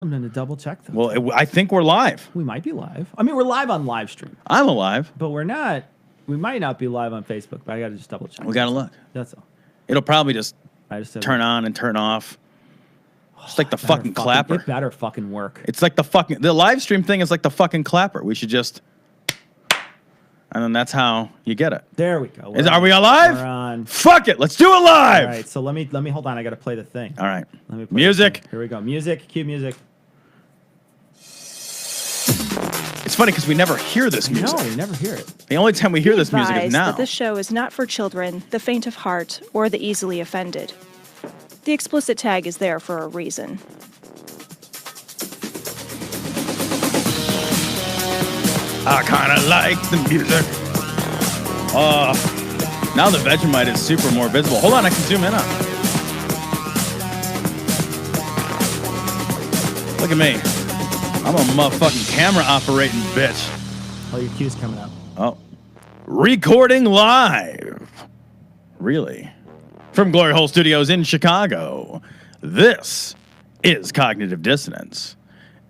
I'm going to double check that. Well, I think we're live. We might be live. I mean, we're live on Livestream. I'm alive. But we're not. We might not be live on Facebook, but I got to just double check. We got to look. That's all. It'll probably just turn look. on and turn off. It's like the fucking clapper. It better fucking work. It's like the live stream thing is like the fucking clapper. We should just, and then that's how you get it. There we go. Are we alive? We're on. Fuck it. Let's do it live. All right. So let me hold on. I got to play the thing. All right. Let me play music. Here we go. Music. Cue music. It's funny because we never hear this music. No, we never hear it. The only time we hear this music is now. That this show is not for children, the faint of heart, or the easily offended. The explicit tag is there for a reason. I kind of like the music. Now the Vegemite is super more visible. Hold on, I can zoom in on it. Look at me. I'm a motherfucking camera operating bitch. Oh, your cue's coming up. Oh. Recording live. Really? From Glory Hole Studios in Chicago. This is Cognitive Dissonance.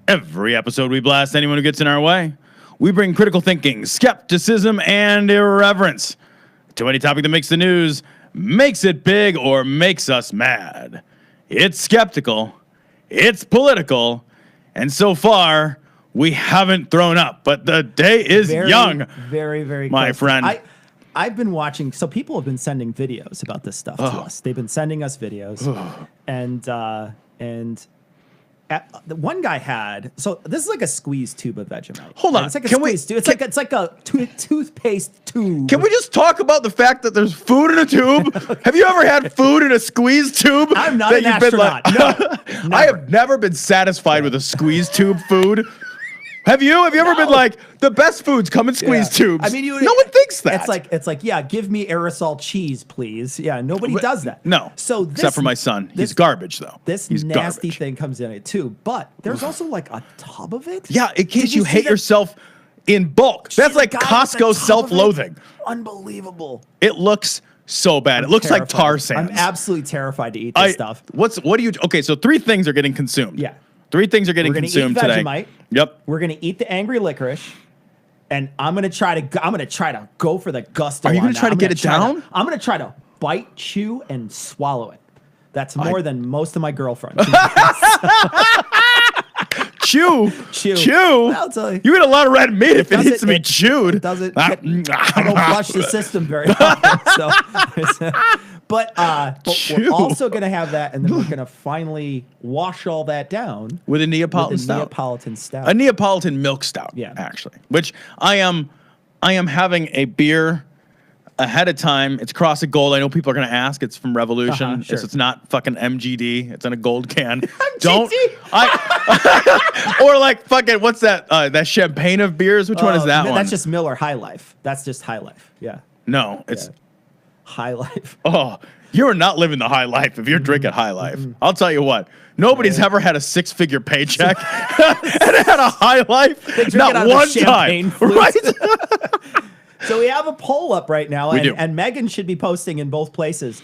Every episode we blast anyone who gets in our way. We bring critical thinking, skepticism, and irreverence to any topic that makes the news, makes it big, or makes us mad. It's skeptical. It's political. And so far, we haven't thrown up, but the day is young. Very, very my close. friend. I've been watching, so people have been sending videos about this stuff to us. They've been sending us videos. And the one guy had, so this is like a squeeze tube of Vegemite. Hold on. It's like a squeeze tube. It's like a toothpaste tube. Can we just talk about the fact that there's food in a tube? Have you ever had food in a squeeze tube? I'm not an astronaut. No, I have never been satisfied with a squeeze tube food. Have you? Have you ever been like, the best foods come in squeeze tubes? I mean, no one thinks that. It's like, yeah, give me aerosol cheese, please. Yeah, nobody does that. No. So this, except for my son. He's garbage, though. He's nasty thing comes in it, too. But there's also like a tub of it. Yeah, in case you hate yourself in bulk. That's like Costco self-loathing. Unbelievable. It looks so bad. It looks like tar sands. I'm absolutely terrified to eat this stuff. Okay, so 3 things are getting consumed. Yeah. 3 things are getting consumed eat today. Vegemite. Yep. We're gonna eat the angry licorice, and I'm gonna try to go for the gusto. Are you gonna try to get it down? I'm gonna try to bite, chew, and swallow it. That's more than most of my girlfriends. Chew. I'll tell you. You eat a lot of red meat if it needs to be chewed. It doesn't. I don't flush the system very often. But we're also going to have that, and then we're going to finally wash all that down with a Neapolitan stout. Neapolitan stout. A Neapolitan milk stout, yeah, actually. Which I am having a beer ahead of time. It's Cross of Gold. I know people are going to ask. It's from Revolution. Sure. It's not fucking MGD. It's in a gold can. MGD? Or like fucking what's that? That champagne of beers. Which one is that one? That's just Miller High Life. That's just High Life. Yeah. No, it's. Yeah. High Life. Oh, you're not living the high life if you're drinking High Life. I'll tell you what. Nobody's ever had a 6-figure paycheck and had a High Life. Not one time. Right? So we have a poll up right now, We do. And Megan should be posting in both places.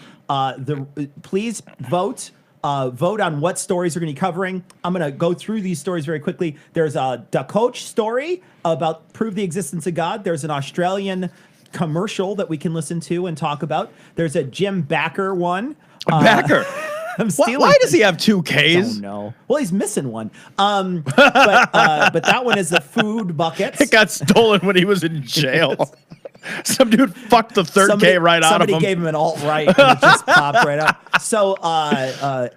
Please vote. Vote on what stories we're going to be covering. I'm going to go through these stories very quickly. There's a Da Coach story about prove the existence of God. There's an Australian commercial that we can listen to and talk about. There's a Jim Bakker one. Bakker. Why does he have 2 Ks? I don't know. Well, he's missing one. But that one is the food buckets. It got stolen when he was in jail. Some dude fucked the third K right out of him. Somebody gave him an alt-right and it just popped right up. So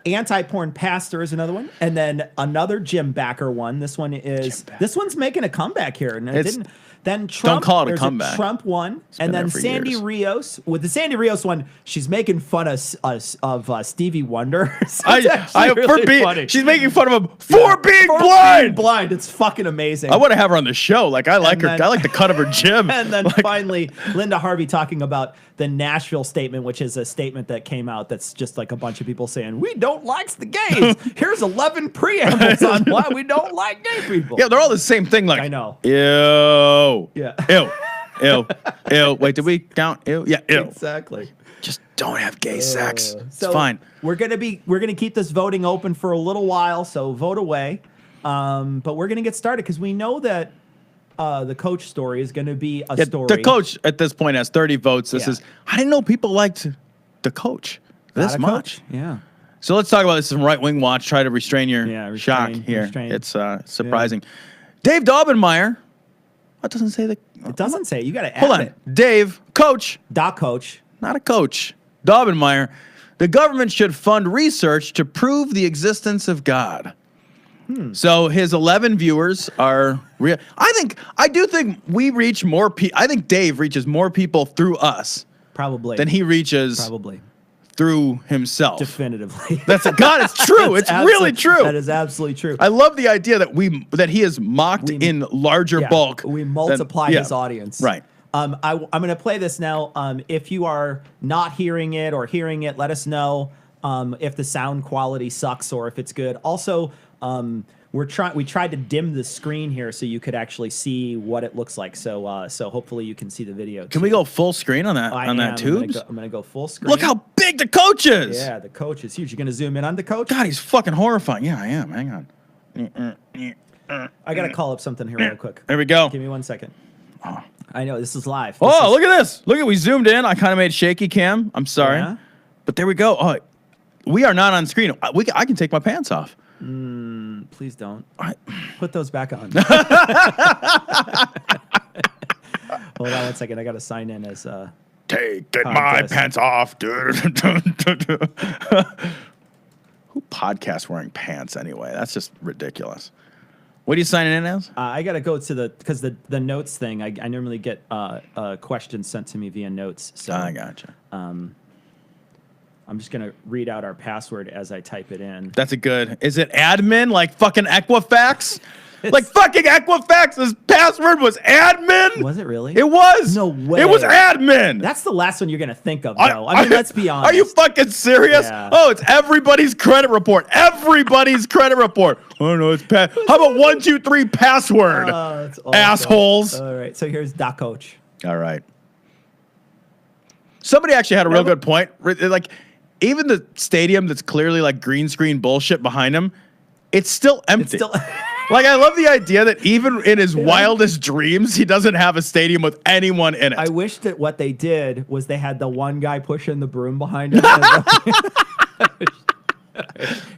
anti-porn pastor is another one. And then another Jim Bakker one. This one's making a comeback here. And it didn't. Then Trump. Don't call it a comeback. Trump one, and then Sandy Rios. With the Sandy Rios one, she's making fun of Stevie Wonder. So funny. She's making fun of him for being blind. Blind. It's fucking amazing. I want to have her on the show. Like I like her. I like the cut of her gym. And then finally, Linda Harvey talking about the Nashville statement, which is a statement that came out that's just like a bunch of people saying we don't like the gays. Here's 11 preambles on why we don't like gay people. Yeah, they're all the same thing. Like I know. Ew. Yeah. Ew. Wait, did we count? Ew. Yeah. Ew. Exactly. Just don't have gay sex. It's fine. We're gonna keep this voting open for a little while, so vote away. But we're going to get started because we know that the coach story is going to be a story. The coach at this point has 30 votes. This Yeah. is, I didn't know people liked the coach this Not a much. coach. Yeah. So let's talk about this. Some right wing watch. Try to restrain your shock here. restrain. It's surprising. Dave Daubenmeier. What doesn't say the? It doesn't say. You got to add Hold on. it. Dave, coach, Doc coach. not a coach. Daubenmeier. The government should fund research to prove the existence of God. So his 11 viewers are real. I do think we reach more people. I think Dave reaches more people through us Probably. than he reaches Probably. through himself. Definitively. That's God. It's true. It's really true. That is absolutely true. I love the idea that he is mocked in larger bulk. We multiply his audience. Right. I'm going to play this now. If you are not hearing it or hearing it, let us know if the sound quality sucks or if it's good. Also, we tried to dim the screen here so you could actually see what it looks like. So hopefully you can see the video. Can we go full screen on that that tubes? I'm going to go full screen. Look how big the coach is. Yeah, the coach is huge. You're going to zoom in on the coach? God, he's fucking horrifying. Yeah, I am. Hang on. I got to call up something here real quick. There we go. Give me 1 second. I know this is live. Oh, look at this. Look at, we zoomed in. I kind of made shaky cam. I'm sorry. Yeah? But there we go. Oh, we are not on screen. I can take my pants off. Please don't. Put those back on. Hold on 1 second. I got to sign in as Taking my contest. pants off. Who podcasts wearing pants anyway? That's just ridiculous. What are you signing in as? I got to go to because the notes thing, I normally get questions sent to me via notes. So I gotcha. I'm just going to read out our password as I type it in. That's a good. Is it admin like fucking Equifax? Like fucking Equifax's password was admin? Was it really? It was. No way. It was admin. That's the last one you're going to think of, though. I mean, let's be honest. Are you fucking serious? Yeah. Oh, it's everybody's credit report. Everybody's credit report. Oh, no, it's How about 123 password? That's awesome. Assholes. All right, so here's Doc Coach. All right. Somebody actually had a real good point. Like, even the stadium that's clearly like green screen bullshit behind him, it's still empty. It's still... Like, I love the idea that even in his wildest dreams, he doesn't have a stadium with anyone in it. I wish that what they did was they had the one guy pushing the broom behind him.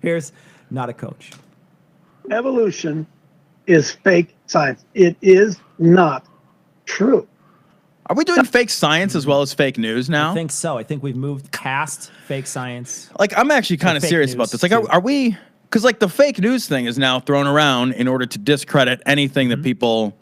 Here's not a coach. Evolution is fake science. It is not true. Are we doing fake science as well as fake news now? I think so. I think we've moved past fake science. Like, I'm actually kind of fake serious news, about this. Like, too. are we... Because, like, the fake news thing is now thrown around in order to discredit anything that people,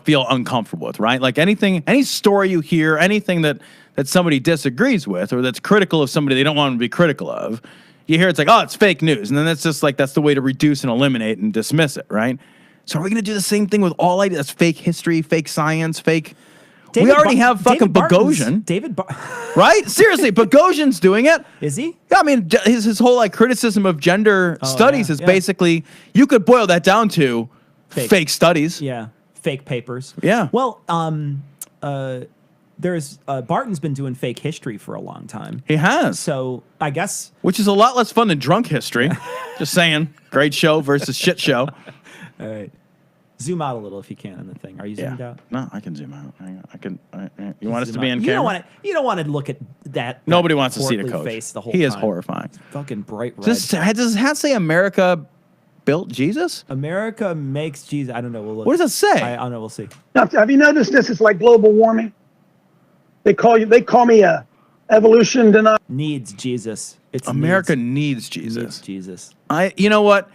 feel uncomfortable with, right? Like, any story you hear, anything that somebody disagrees with or that's critical of somebody they don't want to be critical of, you hear it's like, oh, it's fake news. And then that's just like, that's the way to reduce and eliminate and dismiss it, right? So are we going to do the same thing with all ideas? That's fake history, fake science, fake... We already have fucking Bogosian. Right? Seriously, Bogosian's doing it. Is he? Yeah, I mean, his whole like criticism of gender studies is basically, you could boil that down to fake studies. Yeah, fake papers. Yeah. Well, there's Barton's been doing fake history for a long time. He has. So I guess, which is a lot less fun than drunk history. Just saying, great show versus shit show. All right. Zoom out a little if you can on the thing. Are you zoomed out? No, I can zoom out. Hang on. You want us to be in camera? You don't want to look at that. Nobody wants to see the portly coach. face the whole He time. is horrifying. It's fucking bright red. Does his hat say America built Jesus? America makes Jesus. I don't know. We'll look. What does it say? I don't know. We'll see. Now, have you noticed this is like global warming? They call me a evolution denier. Needs Jesus. It's America needs Jesus. Needs Jesus. You know what?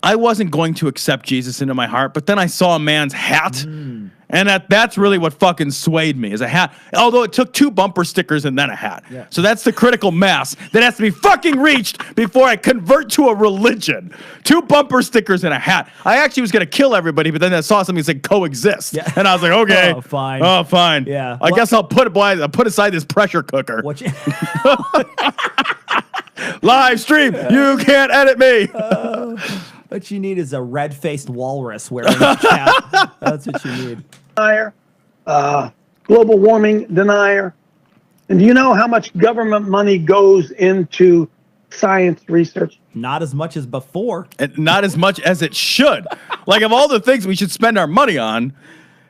I wasn't going to accept Jesus into my heart, but then I saw a man's hat, and that's really what fucking swayed me, is a hat. Although it took 2 bumper stickers and then a hat. Yeah. So that's the critical mass that has to be fucking reached before I convert to a religion. 2 bumper stickers and a hat. I actually was going to kill everybody, but then I saw something that said coexist. Yeah. And I was like, okay. Oh, fine. Oh, fine. Yeah. I guess I'll put aside this pressure cooker. What you, Live stream. You can't edit me. what you need is a red-faced walrus wearing a cap. That's what you need. Denier, global warming denier. And do you know how much government money goes into science research. Not as much as before. And not as much as it should. Like, of all the things we should spend our money on,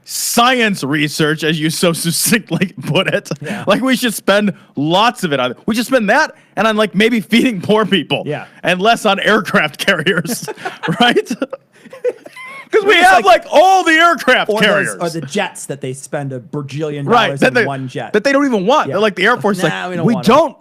science research, as you so succinctly put it, like we should spend lots of it on. We should spend that and on like maybe feeding poor people, and less on aircraft carriers, right? Because we have like all the aircraft carriers, or the jets that they spend $1 bajillion on one jet that they don't even want. They're like the Air Force, we don't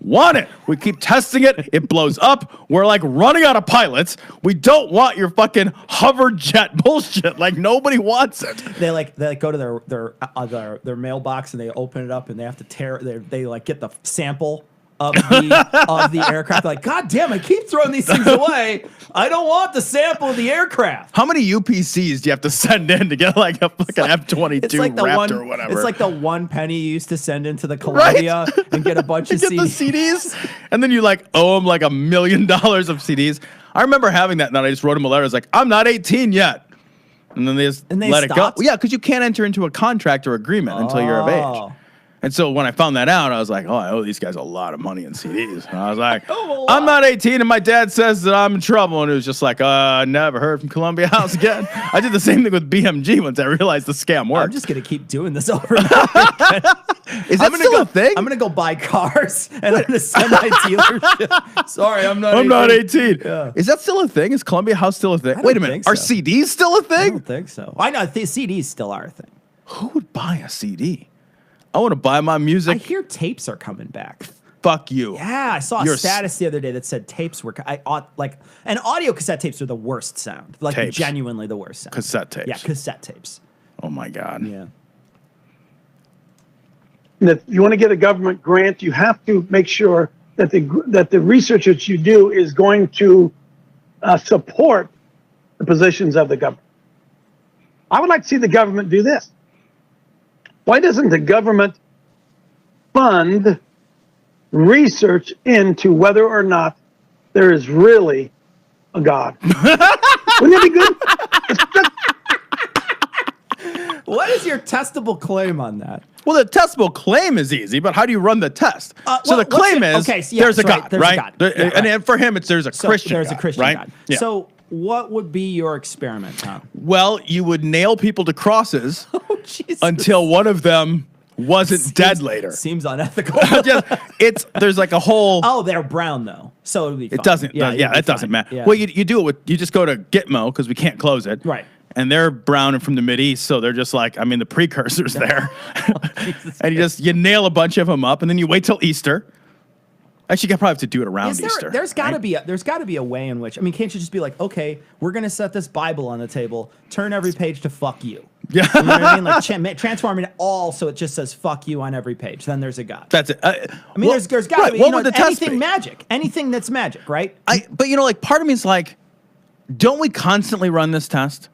want it. We keep testing it. It blows up. We're like running out of pilots. We don't want your fucking hover jet bullshit. Like nobody wants it. They go to their mailbox and they open it up and they have to tear. They like get the sample of the aircraft. They're like, God damn! I keep throwing these things away. I don't want the sample of the aircraft. How many UPCs do you have to send in to get like a fucking F-22 Raptor or whatever? It's like the 1 penny you used to send into the Columbia and get a bunch of CDs. The CDs, and then you like owe them like $1 million of CDs. I remember having that, and I just wrote them a letter. I was like, I'm not 18 yet, and then they just let it go. Yeah, because you can't enter into a contract or agreement until you're of age. And so when I found that out, I was like, oh, I owe these guys a lot of money in CDs. And I was like, I'm not 18, and my dad says that I'm in trouble. And it was just like, never heard from Columbia House again. I did the same thing with BMG once I realized the scam worked. I'm just going to keep doing this over and over again. Is that still a thing? I'm going to go buy cars, and I'm going to send my dealership. Sorry, I'm not 18. Yeah. Is that still a thing? Is Columbia House still a thing? Wait a minute. Are CDs still a thing? I don't think so. I know CDs still are a thing. Who would buy a CD? I want to buy my music. I hear tapes are coming back. Fuck you. Yeah, I saw a status the other day that said tapes were and audio cassette tapes are the worst sound. Like tapes. Genuinely the worst sound. Cassette tapes. Yeah, cassette tapes. Oh my God. Yeah. And if you want to get a government grant, you have to make sure that the research that you do is going to support the positions of the government. I would like to see the government do this. Why doesn't the government fund research into whether or not there is really a God? Wouldn't it be good? What is your testable claim on that? Well, the testable claim is easy, but how do you run the test? So the claim is there's a God, right? And for him, there's a Christian God. There's a Christian God. Yeah. So what would be your experiment, Tom? Well, you would nail people to crosses until one of them wasn't dead later. Seems unethical. There's like a whole. Oh, they're brown though, so it'll be fine. It doesn't. It doesn't matter. Yeah. Well, you do it with you just go to Gitmo because we can't close it. Right. And they're brown and from the Mideast, so they're just like, I mean, the precursor's there. And you nail a bunch of them up, and then you wait till Easter. Actually, you probably have to do it around Easter. There's got to be a way in which, I mean, can't you just be like, okay, we're gonna set this Bible on the table, turn every page to "fuck you." Yeah, you know what I mean? Like transform it all so it just says "fuck you" on every page. Then there's a God. That's it. I mean, there's got to be anything magic, anything that's magic, right? But like, part of me is like, don't we constantly run this test?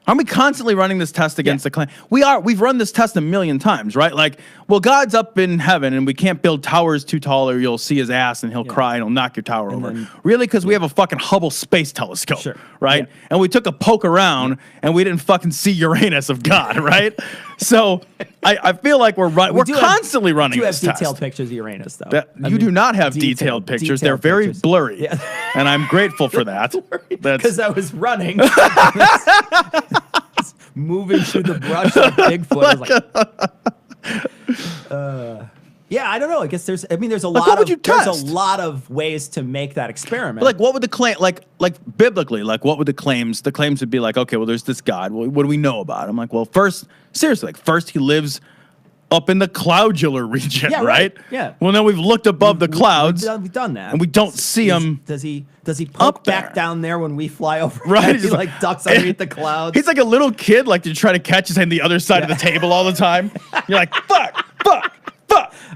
Aren't we constantly running this test against the claim? We are. We've run this test a million times, right? Like, well, God's up in heaven, and we can't build towers too tall, or you'll see his ass, and he'll cry, and he'll knock your tower over. Then, really? Because we have a fucking Hubble Space Telescope, right? Yeah. And we took a poke around, and we didn't fucking see Uranus of God, right? So I feel like we're constantly running this test. You have detailed pictures of Uranus, though. You do not have detailed pictures. They're very blurry, and I'm grateful for that. Because I was running. Moving through the brush like Bigfoot. Yeah, I don't know. I guess there's a lot of ways to make that experiment. But like, what would the claim, like biblically, like what would the claims would be like, okay, well, there's this God. Well, what do we know about him? Like, well, first he lives up in the cloudular region, right? Yeah. Well, then we've looked above the clouds. We've done that. And we don't see him. Does he poke back down there when we fly over? Right. He like ducks underneath the clouds. He's like a little kid, like to try to catch his hand the other side of the table all the time. You're like, fuck.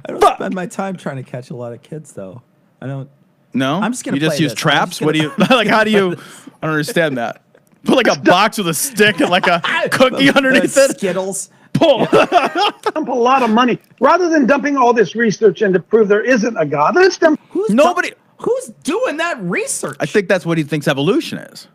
I don't spend my time trying to catch a lot of kids, though. I don't. No? I'm just going to You just use traps? What do you, like, how do you, I don't understand that. Put like a box with a stick and like a cookie underneath it? Skittles. Pull. Dump a lot of money. Rather than dumping all this research in to prove there isn't a God, let's dump. Who's doing that research? I think that's what he thinks evolution is.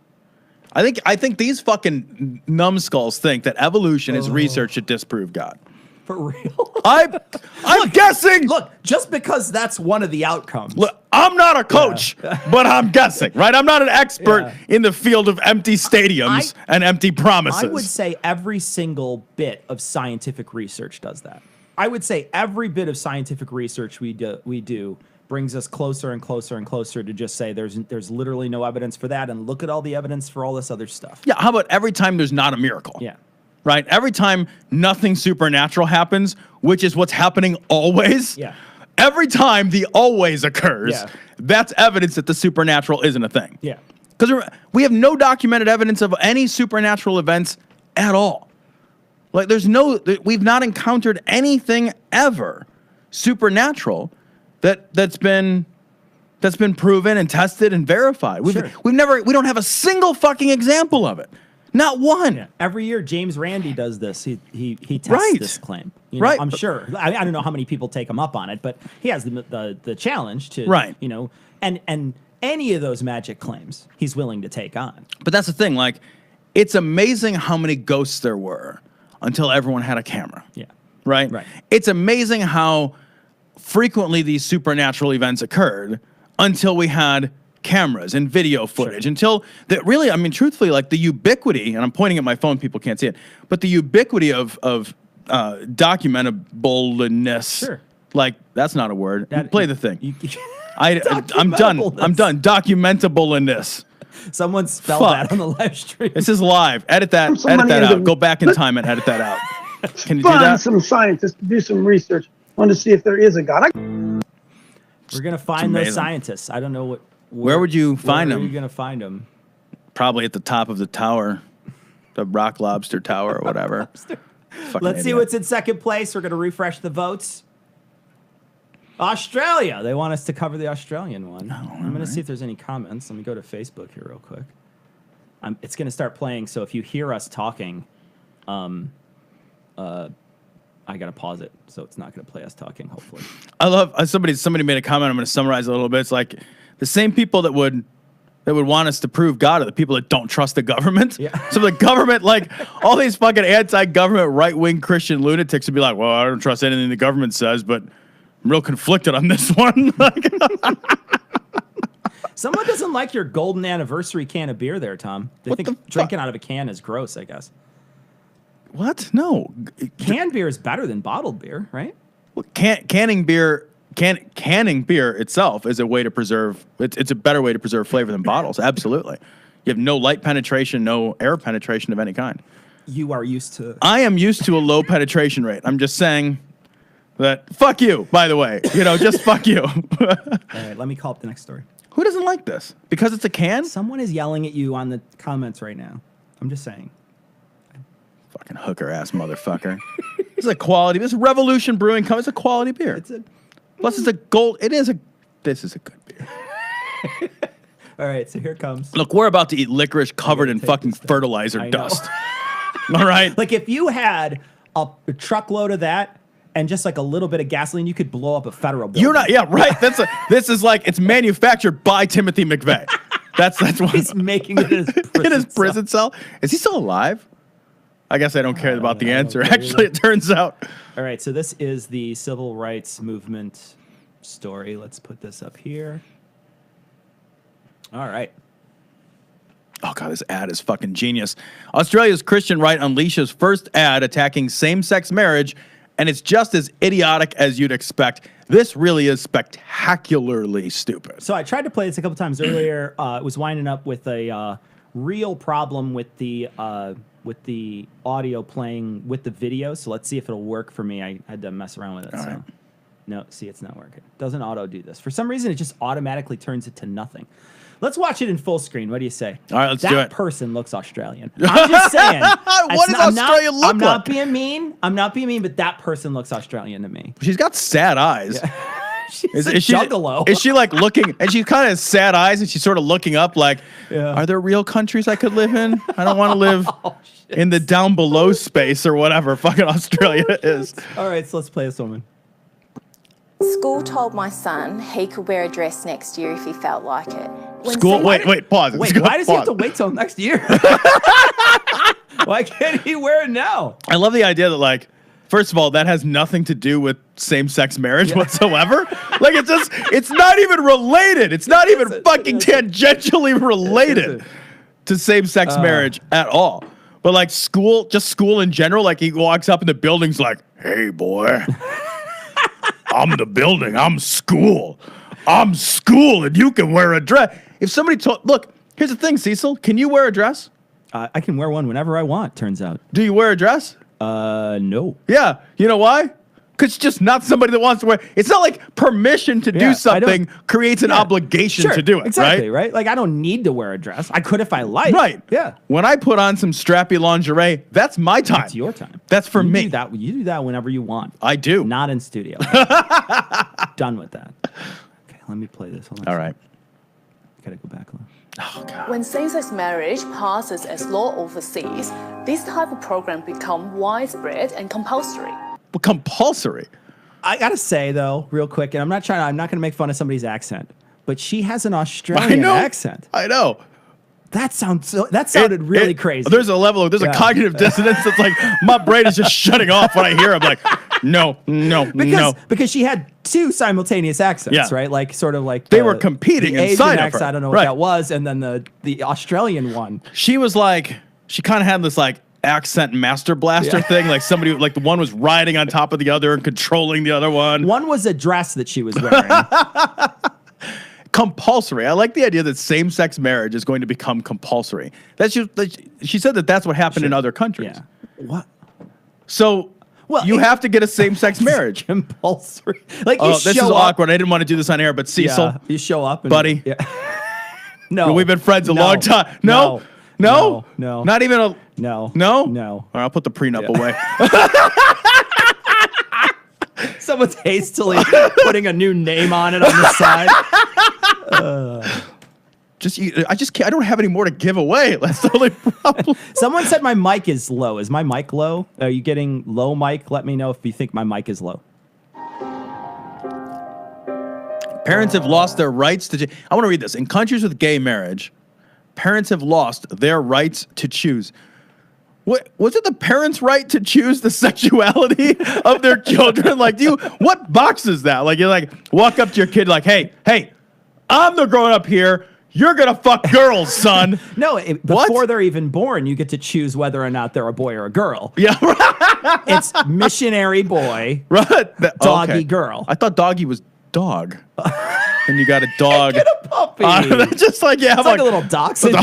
I think these fucking numbskulls think that evolution is research to disprove God. For real? I'm guessing. Look, just because that's one of the outcomes. Look, I'm not a coach, but I'm guessing, right? I'm not an expert in the field of empty stadiums and empty promises. I would say every single bit of scientific research does that. I would say every bit of scientific research we do brings us closer and closer and closer to just say there's literally no evidence for that, and look at all the evidence for all this other stuff. Yeah, how about every time there's not a miracle? Yeah. Right? Every time nothing supernatural happens, which is what's happening always. Yeah. Every time the always occurs, that's evidence that the supernatural isn't a thing. Yeah. Because we have no documented evidence of any supernatural events at all. Like we've not encountered anything ever supernatural that's been proven and tested and verified. We don't have a single fucking example of it. Not one. Yeah. Every year, James Randi does this. He tests this claim. You know, right. I'm sure. I don't know how many people take him up on it, but he has the challenge to, you know, and any of those magic claims he's willing to take on. But that's the thing. Like, it's amazing how many ghosts there were until everyone had a camera. Yeah. Right? Right. It's amazing how frequently these supernatural events occurred until we had cameras and video footage, until that really, I mean, truthfully, like the ubiquity, and I'm pointing at my phone, people can't see it, but the ubiquity of documentableness, like that's not a word. Play the thing. I'm done. Documentableness. Someone spelled that on the live stream. This is live. Edit that out. Go back in time and edit that out. Can you do that? Some scientists to do some research. I want to see if there is a God. We're gonna find those scientists. I don't know what. Where would you find them? Where are you gonna find them? Probably at the top of the tower, the Rock Lobster Tower or whatever. Let's see what's in second place. We're gonna refresh the votes. Australia. They want us to cover the Australian one. I'm gonna see if there's any comments. Let me go to Facebook here real quick. It's gonna start playing. So if you hear us talking, I gotta pause it, so it's not gonna play us talking. Hopefully, I love somebody made a comment. I'm gonna summarize it a little bit. It's like the same people that would want us to prove God are the people that don't trust the government. Yeah. So the government, like all these fucking anti-government right-wing Christian lunatics would be like, well, I don't trust anything the government says, but I'm real conflicted on this one. Someone doesn't like your golden anniversary can of beer there, Tom. They think drinking out of a can is gross, I guess. What? No. Canned beer is better than bottled beer, right? Well, canning beer itself is a way to preserve. It's a better way to preserve flavor than bottles. Absolutely. You have no light penetration, no air penetration of any kind. You are used to. I am used to a low penetration rate. I'm just saying that. Fuck you. By the way, just fuck you. All right, let me call up the next story. Who doesn't like this? Because it's a can? Someone is yelling at you on the comments right now. I'm just saying. Fucking hooker ass motherfucker. This is a quality. This is Revolution Brewing Company. It's a quality beer. Plus, it's a gold. This is a good beer. All right, so here it comes. Look, we're about to eat licorice covered in fucking fertilizer dust. All right. Like if you had a truckload of that and just like a little bit of gasoline, you could blow up a federal building. You're not. Yeah, right. This is like it's manufactured by Timothy McVeigh. That's what he's making it in his prison cell. Is he still alive? I guess I don't care about the answer. Actually, it turns out. All right, so this is the civil rights movement story. Let's put this up here. All right. Oh, God, this ad is fucking genius. Australia's Christian right unleashes first ad attacking same-sex marriage, and it's just as idiotic as you'd expect. This really is spectacularly stupid. So I tried to play this a couple times earlier. It was winding up with a real problem with the audio playing with the video. So let's see if it'll work for me. I had to mess around with it. All right. No, see, it's not working. Doesn't auto do this. For some reason, it just automatically turns it to nothing. Let's watch it in full screen. What do you say? All right, let's do it. That person looks Australian. I'm just saying. What does Australia look like? I'm not being mean. But that person looks Australian to me. She's got sad eyes. Yeah. Is she juggalo? Is she like looking, and she's kind of sad eyes, and she's sort of looking up like, are there real countries I could live in? I don't want to live in the down below space or whatever fucking Australia is. All right, so let's play this woman. School told my son he could wear a dress next year if he felt like it. Pause. Wait, why does he have to wait till next year? Why can't he wear it now? I love the idea that like First of all, that has nothing to do with same-sex marriage whatsoever. Like, it's not even related. It's not even fucking tangentially related to same-sex marriage at all. But like school in general, like he walks up in the building's like, hey boy, I'm the building, I'm school, and you can wear a dress. If somebody look, here's the thing, Cecil, can you wear a dress? I can wear one whenever I want, turns out. Do you wear a dress? No. Yeah, you know why? Because it's just not somebody that wants to wear. It's not like permission to do something creates an obligation to do it, exactly, right? Like, I don't need to wear a dress. I could if I like. Right. Yeah. When I put on some strappy lingerie, that's my time. It's your time. That's for me. You do that whenever you want. I do. Not in studio. Done with that. Okay, let me play this. Hold on. All right. Gotta go back a little. Oh, God. When same-sex marriage passes as law overseas, this type of program become widespread and compulsory. But compulsory. I gotta say though, real quick, and I'm not gonna make fun of somebody's accent, but she has an Australian accent. I know. That sounded really crazy. There's a cognitive dissonance that's like my brain is just shutting off when I hear it. I'm like, no. Because she had two simultaneous accents, right? Like sort of like they were competing the inside Asian of her. I don't know what that was, and then the Australian one. She was like, she kind of had this like accent master blaster thing, like somebody like the one was riding on top of the other and controlling the other one. One was a dress that she was wearing. Compulsory. I like the idea that same-sex marriage is going to become compulsory. She said that's what happened in other countries. Yeah. What? So you have to get a same-sex marriage. Compulsory. Like this is awkward. I didn't want to do this on air, but Cecil, you show up, and, buddy. Yeah. No, we've been friends a long time. No. Not even a no. No. No. All right, I'll put the prenup away. Someone's hastily putting a new name on it on the side. I don't have any more to give away. That's the only problem. Someone said my mic is low. Is my mic low? Are you getting low mic? Let me know if you think my mic is low. Parents have lost their rights to. I want to read this. In countries with gay marriage, parents have lost their rights to choose. What was it? The parents' right to choose the sexuality of their children? Like, what box is that? Like, you're like walk up to your kid, like, hey, I'm the grown up here. You're gonna fuck girls, son. No, before they're even born, you get to choose whether or not they're a boy or a girl. Yeah, right. It's missionary boy, right? Doggy girl. I thought doggy was dog. And you got a dog. Get a puppy. Just like it's like a little dachshund.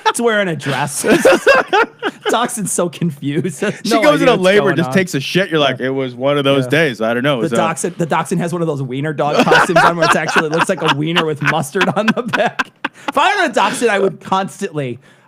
It's wearing a dress. Dachshund's so confused. She goes into labor, just takes a shit. You're like, it was one of those days. I don't know. The dachshund has one of those wiener dog costumes on where it looks like a wiener with mustard on the back. If I had a dachshund, I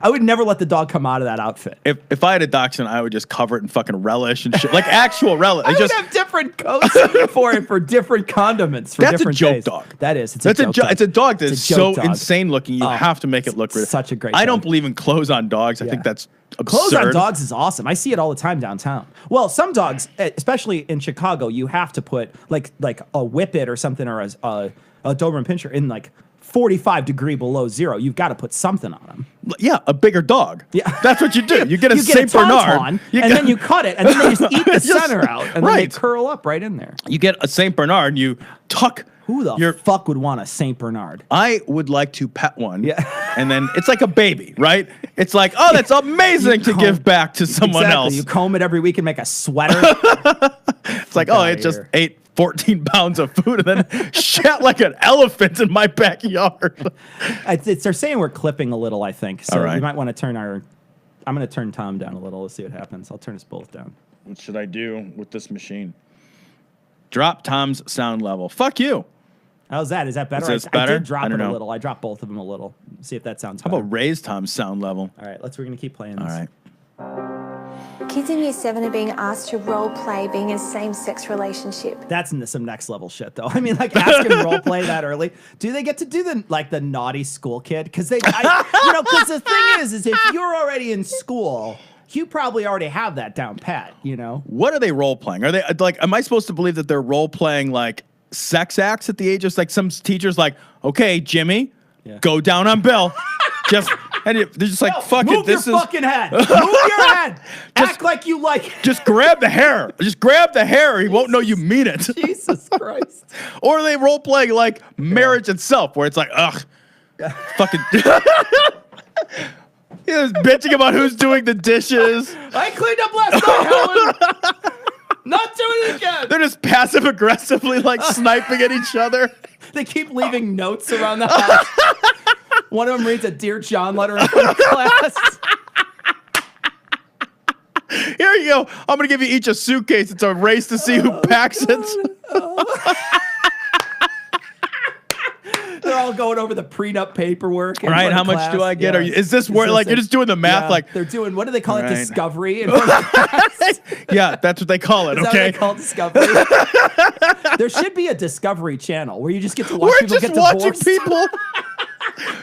would never let the dog come out of that outfit. If I had a dachshund, I would just cover it in fucking relish and shit. Like actual relish. I would have different coats for different condiments for different joke days. Dog. That is. It's a dog that's so insane looking. You have to make it look good. Such a great I dog. don't believe in clothes on dogs. I think that's absurd. Clothes on dogs is awesome. I see it all the time downtown. Well, some dogs, especially in Chicago, you have to put like a whippet or something or a Doberman Pinscher in like 45 degree below zero. You've got to put something on them. Yeah, a bigger dog. Yeah, that's what you do. You get a Saint Bernard, and then you cut it, and then they just eat the center out, and then they curl up right in there. You get a Saint Bernard, and you tuck. Who the fuck would want a Saint Bernard? I would like to pet one. Yeah. And then it's like a baby, right? It's like, oh, that's amazing to give back to someone else. You comb it every week and make a sweater. It's like, oh, it just ate 14 pounds of food and then shat like an elephant in my backyard. They're saying we're clipping a little, I think. So we might want to turn I'm going to turn Tom down a little. Let's see what happens. I'll turn us both down. What should I do with this machine? Drop Tom's sound level. Fuck you. How's that? Is that better? I did drop it a little. I dropped both of them a little. See if that sounds better. How about raise Tom's sound level? All right, we're going to keep playing this. All right. Kids in Year 7 are being asked to role play being in a same-sex relationship. That's some next level shit, though. I mean, like asking role play that early. Do they get to do the naughty school kid? Because because the thing is if you're already in school, you probably already have that down pat. What are they role playing? Are they like? Am I supposed to believe that they're role playing like sex acts at the age of like some teachers like, okay, Jimmy, go down on Bill, And they're just like, No, fuck move it. This your is fucking head. Move your head. Act like you like it. just grab the hair. Just grab the hair. He won't know you mean it. Jesus Christ. Or they role play like marriage itself, where it's like, ugh, fucking. He was bitching about who's doing the dishes. I cleaned up last night, Helen. Not doing it again. They're just passive aggressively like sniping at each other. They keep leaving notes around the house. One of them reads a Dear John letter in front of class. Here you go. I'm going to give you each a suitcase. It's a race to see who packs it. They're all going over the prenup paperwork. in Right? front How of much class. do I get? Yeah. Are you, is this where, like, you're just doing the math? Yeah, Like, they're doing, what do they call it? Right. Discovery? In front of class? yeah, that's what they call it. Is that Okay. what they call Discovery? There should be a Discovery Channel where you just get to watch We're people just get watching divorced. people.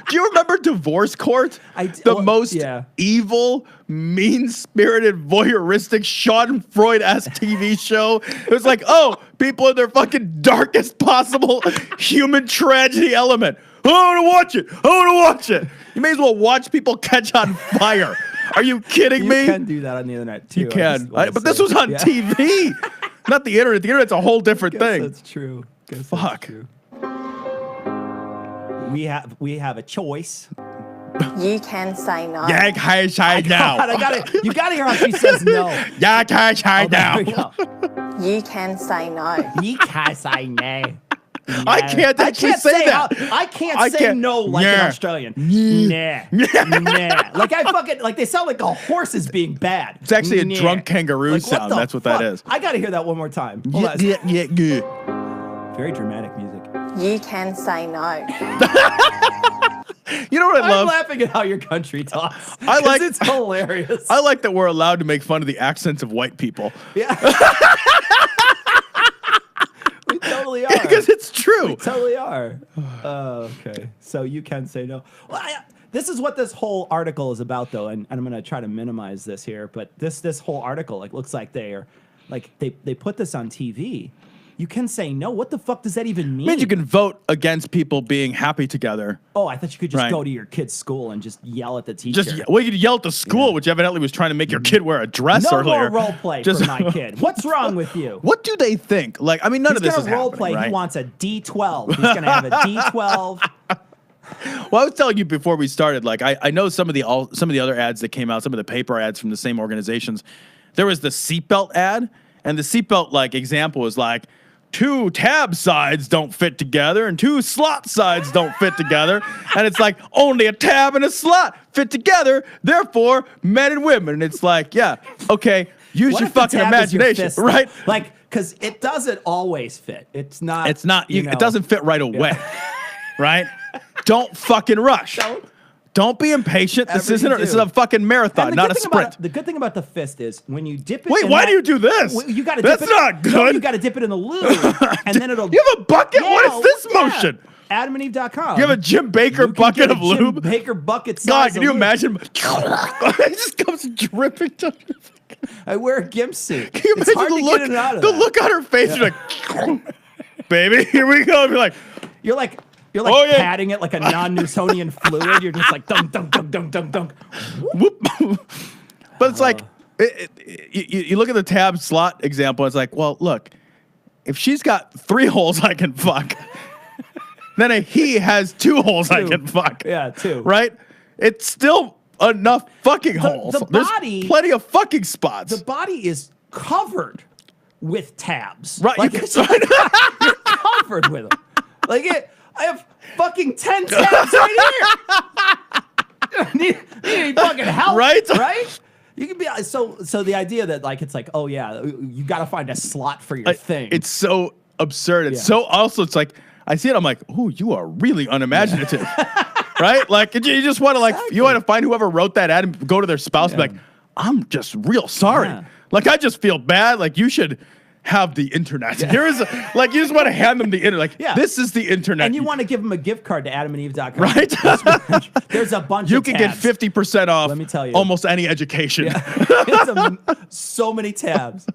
Do you remember Divorce Court? The most evil, mean-spirited, voyeuristic, Schadenfreude-esque TV show. It was like, oh, people in their fucking darkest possible human tragedy element. I want to watch it. I want to watch it. You may as well watch people catch on fire. Are you kidding You me? can do that on the internet too. You can. But this was on TV, not the internet. The internet's a whole different thing. That's true. Fuck. We have a choice. You can say no. Yeah, can say now. God, you gotta hear how she says no. Yeah, can say There we now. go. You can say no. You can't say no. I can't actually say that. I can't say no like an Australian. Nah. Nah. Like I fucking like they sound like a horse is being bad. It's actually a Nah. drunk kangaroo Like, sound. the That's what that fuck? is. I gotta hear that one more time. Hold on. Yeah. Very dramatic music. You can say no. You know what I I'm love? laughing at how your country talks. I like- it's hilarious. I like that we're allowed to make fun of the accents of white people. Yeah. We totally are. Because it's true. We totally are. Okay. So you can say no. Well, this is what this whole article is about, though, and I'm going to try to minimize this here. But this whole article, like, looks like they are, like, they put this on TV. You can say no. What the fuck does that even mean? It means you can vote against people being happy together. Oh, I thought you could just Right. go to your kid's school and just yell at the teacher. Well, you could yell at the school, which evidently was trying to make your kid wear a dress no earlier. more role play for my kid. What's wrong with you? What do they think? Like, I mean, none He's of this gonna is role happening, play. right? He wants a D12. He's gonna have a D12. Well, I was telling you before we started, like I know some of the other ads that came out, some of the paper ads from the same organizations. There was the seatbelt ad, and the seatbelt like example was like 2 tab sides don't fit together and 2 slot sides don't fit together, and it's like only a tab and a slot fit together. Therefore, men and women. And it's like, yeah, okay, use What your if the fucking tab is your imagination, fist, right? Like, because it doesn't always fit. It's not. It's not. You know. It doesn't fit right away, right? Don't fucking rush. Don't be impatient. This Everything isn't. This is do. a fucking marathon, And not a sprint. The good thing about the fist is when you dip it. Wait, in why that- do you do this? Well, you got to. That's dip it, not No, good. you got to dip it in the lube, and then it'll. You have a bucket? What is this motion? AdamandEve.com. You have a Jim Baker bucket of Jim lube? Baker bucket. God, size can of you lube. imagine? It just comes dripping down your fucking. I wear a gimp suit. Can you It's imagine hard the to look? get in and out of The that. look on her face. You're like, baby, here we go. You're like, You're like Oh, yeah. patting it like a non-Newtonian fluid. You're just like dunk, dunk, dunk, dunk, dunk, dunk. whoop. But it's like, you look at the tab slot example. It's like, well, look, if she's got 3 holes I can fuck, then he has 2 holes I 2. can fuck. Yeah, 2. Right? It's still enough fucking holes. the There's body- plenty of fucking spots. The body is covered with tabs. Right, Like you it's can- you're covered with them. Like I have fucking 10 tabs right here. need any fucking help, Right? Right? You can be so the idea that like it's like, oh yeah, you got to find a slot for your thing. It's so absurd. It's Yeah. so also. It's like I see it. I'm like, oh, you are really unimaginative, right? Like you just want to like you want to find whoever wrote that ad and go to their spouse and be like, I'm just real sorry. Yeah. Like I just feel bad. Like you should have the internet. Here is like you just want to hand them the internet. Like this is the internet. and you want to give them a gift card to AdamandEve.com. right? There's a bunch You of can tabs. get 50% off. Let me tell you. almost any education. So many tabs.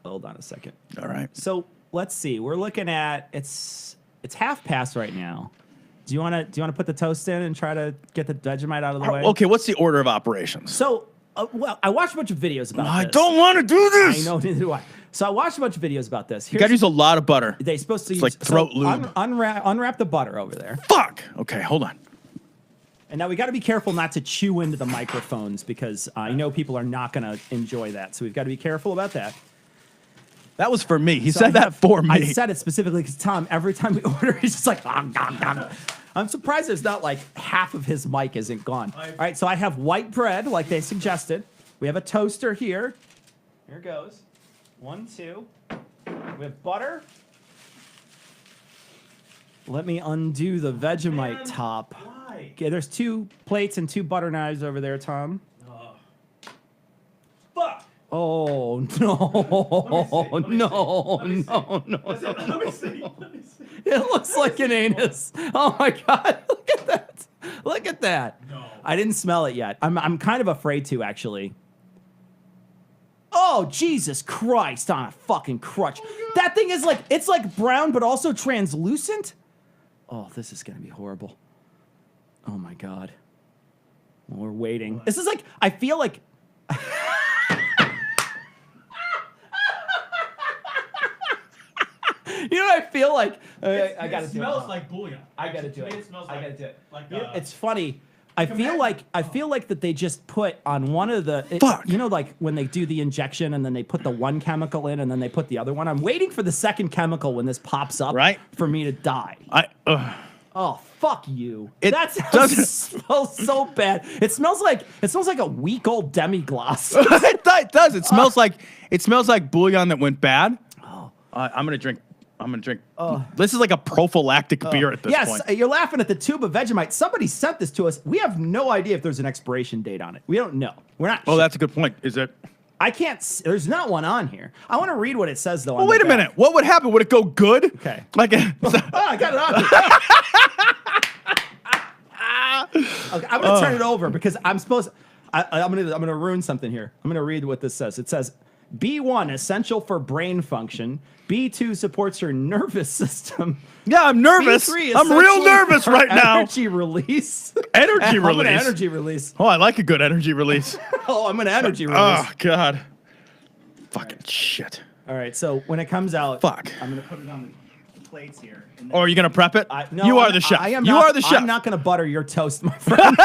Hold on a second. All right. So let's see. We're looking at it's half past right now. Do you want to put the toast in and try to get the Vegemite out of the way? Okay, what's the order of operations? So, well, I watched a bunch of videos about this. I don't want to do this. I know, neither do I. So I watched a bunch of videos about this. You gotta use a lot of butter. They're supposed to use like throat lube. Unwrap the butter over there. Fuck. Okay, hold on. And now we got to be careful not to chew into the microphones because I know people are not going to enjoy that. So we've got to be careful about that. That was for me. He So said that for me. I said it specifically because Tom, every time we order, he's just like, I'm surprised there's not like half of his mic isn't gone. All right, so I have white bread like they suggested. We have a toaster here. Here it goes. 1, 2. We have butter. Let me undo the Vegemite top. Why? Okay, there's 2 plates and 2 butter knives over there, Tom. Fuck. Oh, no. No. Let me see. It looks like an anus. Oh, my God. Look at that. Look at that. No. I didn't smell it yet. I'm kind of afraid to, actually. Oh, Jesus Christ on a fucking crutch. That thing is like, it's like brown, but also translucent. Oh, this is going to be horrible. Oh, my God. Well, we're waiting. This is like, I feel like... You know what I feel like? I gotta do it. It smells like bouillon. I gotta do it. It smells I like, gotta do it. Like, You know, it's funny. I feel like that they just put on one of the Fuck. You know, like when they do the injection and then they put the one chemical in and then they put the other one. I'm waiting for the second chemical when this pops up, Right. for me to die. Oh, fuck you. It That doesn't- smells so bad. It smells like a week-old demi-glace. It does. It smells like bouillon that went bad. Oh. I'm gonna drink. This is like a prophylactic beer at this point. Yes, you're laughing at the tube of Vegemite. Somebody sent this to us. We have no idea if there's an expiration date on it. We don't know. We're not. Oh, that's a good point. Is it? I can't. There's not one on here. I want to read what it says though. Well, wait a minute. What would happen? Would it go good? Okay. Like, I got it on. Okay, I'm gonna turn it over because I'm gonna ruin something here. I'm gonna read what this says. It says B1 essential for brain function. B2 supports your nervous system. yeah, I'm nervous. B3 I'm real essentially nervous for right now. Energy release. Energy I'm gonna release. energy release. Oh, I like a good energy release. Oh, I'm gonna energy release. Oh God. Fucking shit. All right, so when it comes out, Fuck. I'm gonna put it on the plates here. And Or are you gonna prep it? no, you are I'm- the chef. I am you not, are the chef. I'm not going to butter your toast, my friend.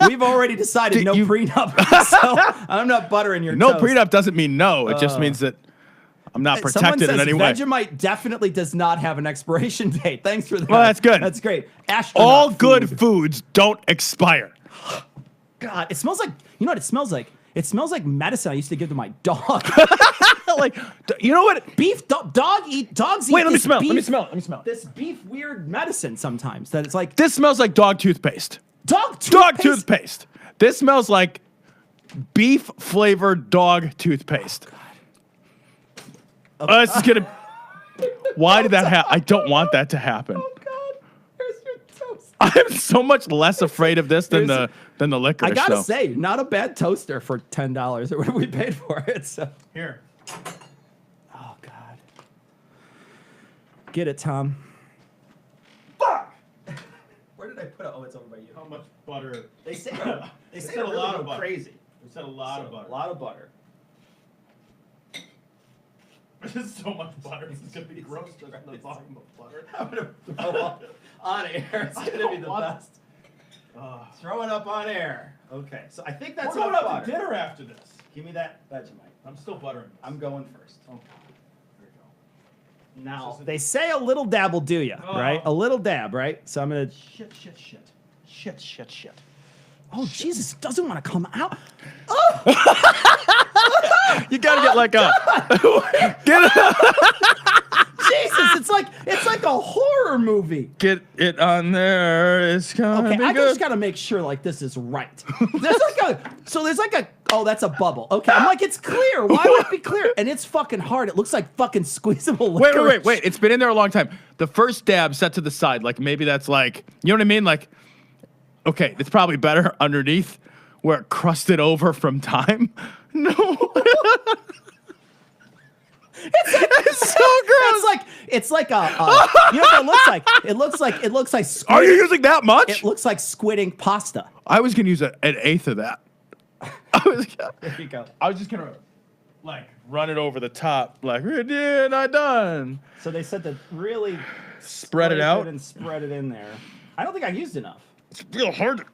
We've already decided no prenup, so I'm not buttering your No toast. prenup doesn't mean no. It just means that I'm not Someone protected says in any way. Vegemite definitely does not have an expiration date. Thanks for that. Well, that's good. That's great. Astronaut All food. good foods don't expire. God, it smells like, you know what it smells like? It smells like medicine I used to give to my dog. Like, you know what? Beef, dogs eat Wait, let me this smell. beef, Let me smell. Let me smell. This beef weird medicine sometimes that it's like This smells like dog toothpaste. dog Toothpaste. This smells like beef flavored dog toothpaste. This is gonna. Why did that happen? I don't want that to happen. Oh God, here's your toast. I'm so much less afraid of this than the licorice. I gotta though. say, not a bad toaster for $10 or whatever we paid for it. So Here. oh God, get it, Tom. Fuck. Where did I put it? Oh, it's over by you. How much butter? They say They said a lot of butter. crazy. We said a lot of butter. A lot of butter. There's so much butter. This is gonna be gross just on the volume of butter. I'm gonna throw up on air. It's gonna be the best. Throw it up on air. Okay, so I think that's We're going enough out butter. to dinner after this. Give me that Vegemite. I'm still buttering. I'm going first. Okay. There you go. Now they say a little dab will do you, right? A little dab, right? So I'm gonna. Shit. Oh Jesus, it doesn't want to come out. You gotta get like a. Jesus, it's like a horror movie. Get it on there. It's gonna Okay, be I good. just gotta make sure like this is right. There's like a oh, that's a bubble. Okay, I'm like it's clear. Why would it be clear? And it's fucking hard. It looks like fucking squeezable licorice. Wait. It's been in there a long time. The first dab set to the side. Like maybe that's like, you know what I mean? Like, okay, it's probably better underneath where it crusted over from time. No. It's It's so gross. It's like a you know what it looks like? It looks like Are you squid, using that much? it looks like squid ink pasta. I was gonna use an eighth of that. There you go. I was just gonna like run it over the top, like I done. So they said to really Spread it out. and spread it in there. I don't think I used enough. It's real hard to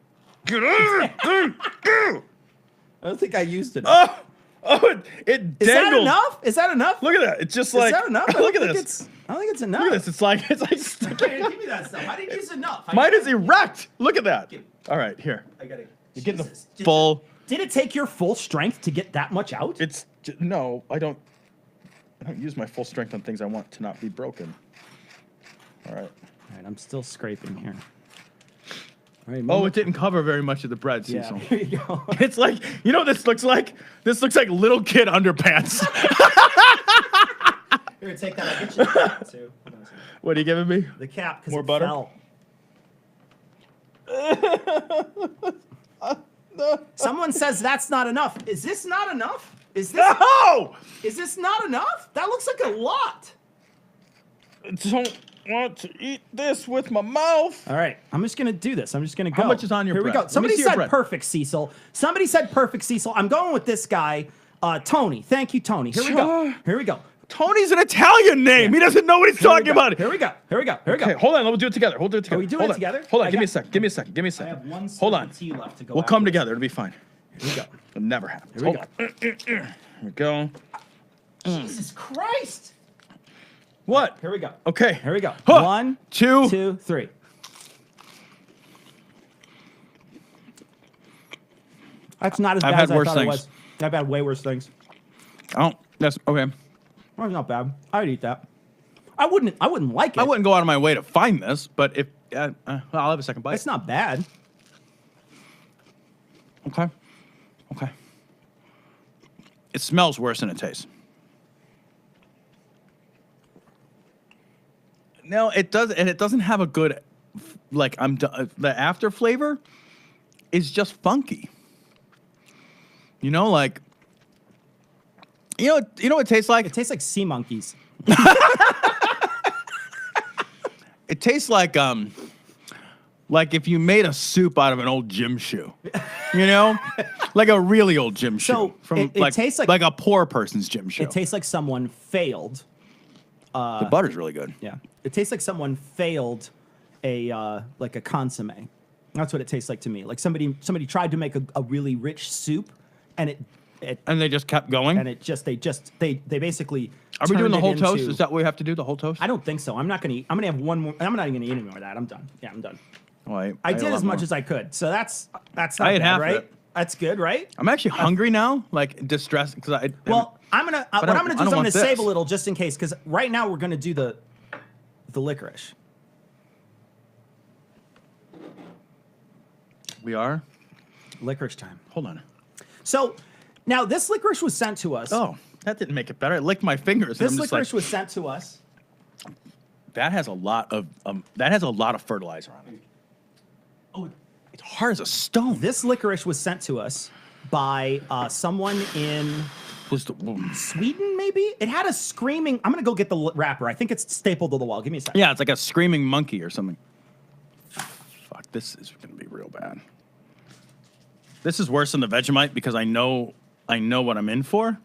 get out of it. I don't think I used enough. It Is that dangled. enough? Is that enough? Look at that. It's just Is like that enough? I look don't at think this. I don't think it's enough. Look at this. It's like sticky. Give me that stuff. I didn't use enough. Mine is erect. Look at that. Give- All right, here. I gotta. You're getting Jesus. the full. Did it take your full strength to get that much out? No, I don't use my full strength on things I want to not be broken. All right. All right, I'm still scraping here. All right, Oh, it didn't cover very much of the bread, yeah, Cecil. here you go. It's like, you know what this looks like? This looks like little kid underpants. Here, take that. I'll get you the cap too. Hold on a second. What are you giving me? The cap, because More it butter? fell. Someone says that's not enough. Is this not enough? Is this No! is this not enough? That looks like a lot. I don't want to eat this with my mouth. All right, I'm just gonna do this. I'm just gonna go. How much is on your Here bread? we go. Let me Somebody see your said bread. perfect, Cecil. Somebody said perfect, Cecil. I'm going with this guy, Tony. Thank you, Tony. Here we go. Here we go. Tony's an Italian name. He doesn't know what he's Here we talking go. about. Here we go. Here we go. Here we Okay, go. hold on. We'll do it together. We'll do it together. we doing Hold it on. together? Hold on. I Give me a got- second. Give me a second. Give me a I second. have one Hold spoon on. of tea left to go. We'll come after this. together. It'll be fine. Here we go. It never happens. Here we Hold on. Here we go. Jesus Christ. What? Here we go. Okay. Here we go. Huh. 1, Two. 2, 3. That's not as I've bad had as I worse thought it things. was. I've had way worse things. Oh, that's okay. Well, it's not bad. I'd eat that. I wouldn't like it. I wouldn't go out of my way to find this, but if I'll have a second bite. It's not bad. Okay. Okay. It smells worse than it tastes. No, it does, and it doesn't have a good, like the after flavor is just funky. You know, like, you know what it tastes like? It tastes like sea monkeys. It tastes like if you made a soup out of an old gym shoe. You know? Like a really old gym shoe. So, From it tastes like a poor person's gym shoe. It tastes like someone failed. The butter's really good. Yeah. It tastes like someone failed a like a consommé. That's what it tastes like to me. Like somebody tried to make a really rich soup, and And they just kept going. and they basically. Are we doing turned the it whole toast? into- Is that what we have to do? The whole toast? I don't think so. I'm not gonna eat. I'm gonna have one more. I'm not even gonna eat any more of that. I'm done. Yeah, I'm done. Oh, I did as much as I could. So that's not I ate bad, half of right? it. That's good, right? I'm actually hungry now, like distressed because I. Well, I'm gonna. I What don't- I'm gonna do I is I'm don't gonna want save this. a little just in case, because right now we're gonna do the licorice. We are. Licorice time. Hold on. So now this licorice was sent to us. Oh, that didn't make it better. I licked my fingers. This and I'm just licorice like, was sent to us. that has a lot of fertilizer on it. Oh, it's hard as a stone. This licorice was sent to us by someone in Was the, Sweden, maybe? It had a screaming. I'm gonna go get the wrapper. I think it's stapled to the wall. Give me a second. yeah, it's like a screaming monkey or something. Fuck, this is gonna be real bad. This is worse than the Vegemite because I know what I'm in for.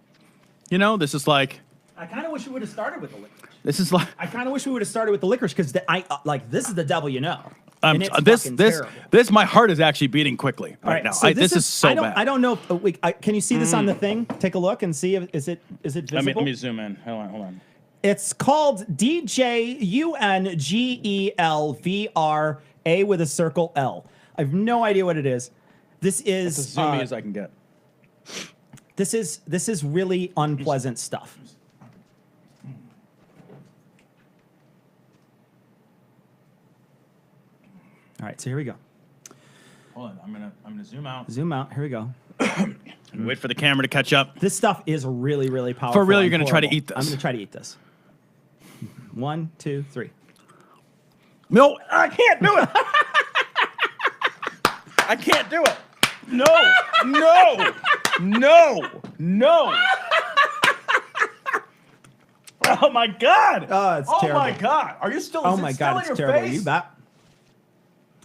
You know, this is like I kind of wish we would have started with the licorice. this is like I kind of wish we would have started with the licorice because this is the devil you know. And it's this fucking terrible. my heart is actually beating quickly right now. so This is so I don't, bad. I don't know if can you see this on the thing? Take a look and see if is it visible. Let me zoom in. Hold on. It's called DJUNGELVRA with a circle L. I have no idea what it is. This is As zoomy as I can get. this is really unpleasant stuff. All right, so here we go. Hold on, I'm gonna zoom out. Zoom out. Here we go. Wait for the camera to catch up. This stuff is really, really powerful. For real, and you're gonna try to horrible. eat this? I'm gonna try to eat this. 1, 2, 3. No, I can't do it. I can't do it. No. Oh my God! Oh, it's terrible. my God! Are you still? Oh is it my still God, in it's your terrible. face? You bet.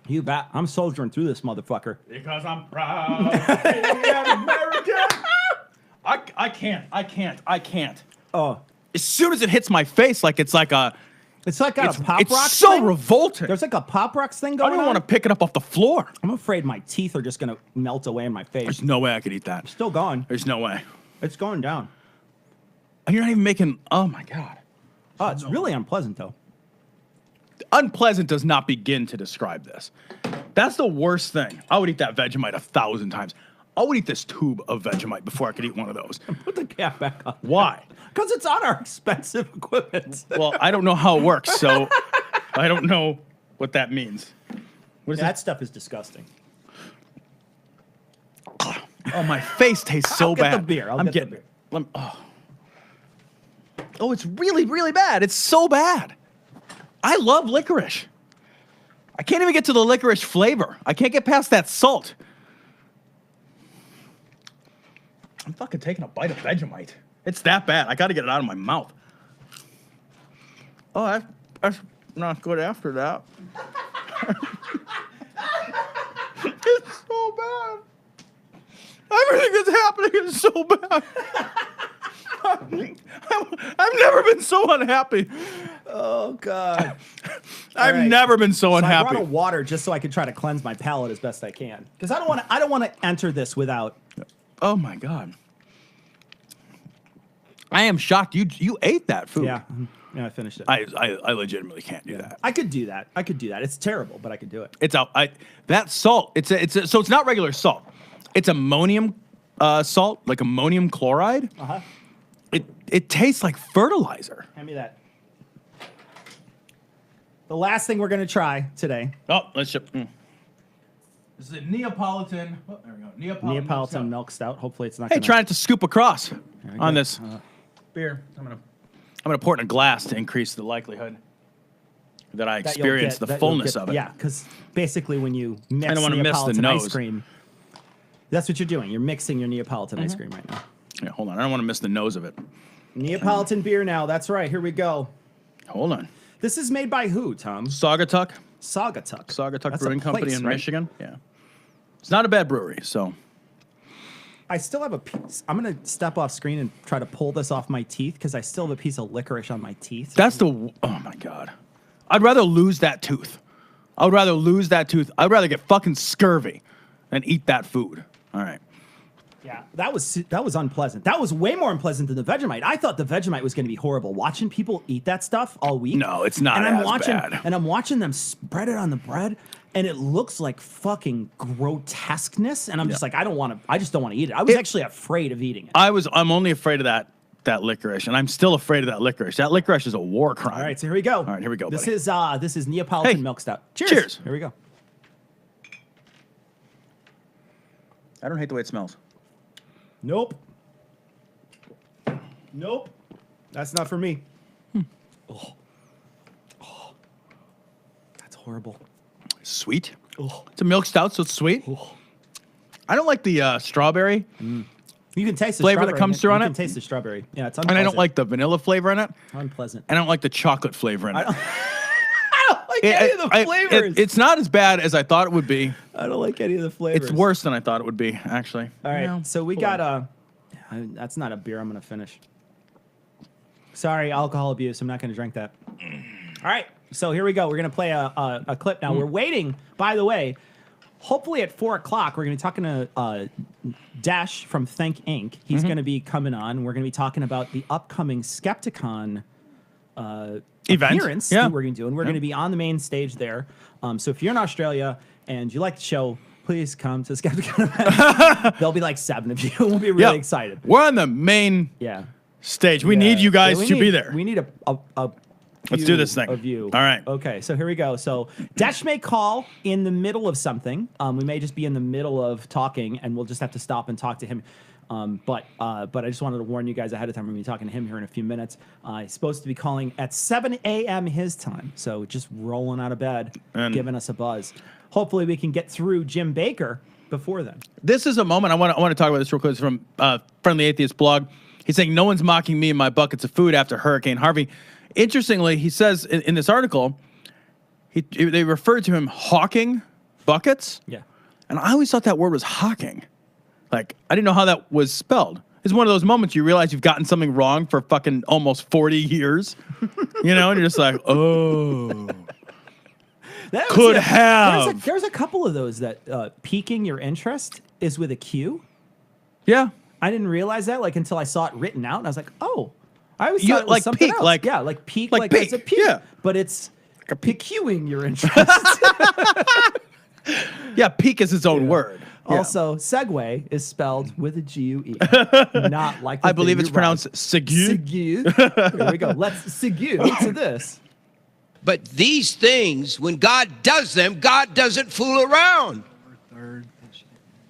You bet. I'm soldiering through this motherfucker. Because I'm proud to be an American. I can't. Oh, As soon as it hits my face, it's like a. it's like got a pop It's rocks so thing. revolting. There's like a pop rocks thing I going don't on. want to pick it up off the floor. I'm afraid my teeth are just gonna melt away in my face. There's no way I could eat that. Still going. There's no way. It's going down. And you're not even making. Oh my God. Oh, it's really unpleasant though. Unpleasant does not begin to describe this. That's the worst thing. I would eat that Vegemite 1,000 times. I would eat this tube of Vegemite before I could eat one of those. Put the cap back on. Why? Because it's on our expensive equipment. Well, I don't know how it works, so I don't know what that means. What is That stuff is disgusting. Oh, my face tastes so I'll get bad. the beer. I'll I'm get the getting beer. Oh, it's really, really bad. It's so bad. I love licorice. I can't even get to the licorice flavor. I can't get past that salt. I'm fucking taking a bite of Vegemite. It's that bad. I got to get it out of my mouth. Oh, that's not good after that. It's so bad. Everything that's happening is so bad. I've never been so unhappy. Oh God. I've right. never been so So I unhappy. brought a water just so I could try to cleanse my palate as best I can. Because I don't want to enter this without. Oh my God. I am shocked. You ate that food. Yeah. Yeah, I finished it. I legitimately can't do that. I could do that. It's terrible, but I could do it. It's out. That salt. So it's not regular salt. It's ammonium salt, like ammonium chloride. Uh-huh. It tastes like fertilizer. Hand me that. The last thing we're going to try today. Oh, let's ship. This is a Neapolitan. Oh, there we go. Neapolitan milk stout. Hopefully it's not Hey, gonna... try not to scoop across we on go. this beer. I'm gonna pour it in a glass to increase the likelihood that I that you'll experience get- the that you'll fullness get- of it. Yeah, because basically when you mix don't wanna miss the Neapolitan ice nose. cream, that's what you're doing. You're mixing your Neapolitan Mm-hmm. ice cream right now. Yeah, hold on. I don't want to miss the nose of it. Neapolitan beer now. That's right. Here we go. Hold on. This is made by who, Tom? Saugatuck Sagatuck. Saugatuck That's a Brewing Company place, in right? Michigan. Yeah. It's not a bad brewery, so. I still have a piece. I'm going to step off screen and try to pull this off my teeth because I still have a piece of licorice on my teeth. That's the. Oh my God. I'd rather lose that tooth. I'd rather get fucking scurvy than eat that food. All right. Yeah, that was unpleasant. That was way more unpleasant than the Vegemite. I thought the Vegemite was going to be horrible. Watching people eat that stuff all week. No, it's not And I'm as watching, bad. And I'm watching them spread it on the bread, and it looks like fucking grotesqueness. And I'm just like, I just don't want to eat it. I was actually afraid of eating it. I'm only afraid of that licorice, and I'm still afraid of that licorice. That licorice is a war crime. All right, so here we go. All right, here we go, This buddy. is Neapolitan Hey, milk stout. Cheers. cheers. Here we go. I don't hate the way it smells. Nope. That's not for me. Oh, that's horrible. Sweet. Oh. It's a milk stout, so it's sweet. I don't like the strawberry, You can taste the Flavor that strawberry comes in it. through on You it? can taste the strawberry. Yeah, it's and unpleasant. I don't like the vanilla flavor in it. Unpleasant. And I don't like the chocolate flavor in it. I don't like any of the flavors. It's not as bad as I thought it would be. I don't like any of the flavors. It's worse than I thought it would be, actually. All right, Yeah. so we got that's not a beer I'm going to finish. Sorry, alcohol abuse. I'm not going to drink that. All right, so here we go. We're going to play a clip now. We're waiting, by the way. Hopefully at 4 o'clock, we're going to be talking to Dash from Think Inc. He's going to be coming on. We're going to be talking about the upcoming Skepticon Event. appearance Yeah. that we're going to do, and we're going to be on the main stage there. So if you're in Australia and you like the show, please come to Skepticon event. There'll be like 7 of you. We'll be really Yeah. excited. We're on the main Yeah. stage. We need you guys to be there. We need a Let's view do this thing. of you. All right. Okay, so here we go. So Dash may call in the middle of something. We may just be in the middle of talking, and we'll just have to stop and talk to him. But I just wanted to warn you guys ahead of time. We're going to be talking to him here in a few minutes. He's supposed to be calling at 7 a.m. his time. So just rolling out of bed, And- giving us a buzz. Hopefully we can get through Jim Bakker before then. This is a moment I want to talk about this real quick. It's from Friendly Atheist blog. He's saying no one's mocking me and my buckets of food after Hurricane Harvey. Interestingly, he says in this article, they referred to him hawking buckets. Yeah. And I always thought that word was hawking. Like, I didn't know how that was spelled. It's one of those moments you realize you've gotten something wrong for fucking almost 40 years. You know, and you're just like, oh. There's a couple of those that piquing your interest is with a Q. Yeah. I didn't realize that until I saw it written out, and I was like, oh. I always You- thought it was like something peak, else. like- yeah, like peak, like like peak, it's a peak. yeah. But it's piquing your interest. Yeah, peak is its own word. Yeah. Also, Segway is spelled with a G-U-E, not like the I believe thing it's you pronounced ride. Sigu. Sigu. Here we go. Let's Sigu to this. But these things, when God does them, God doesn't fool around.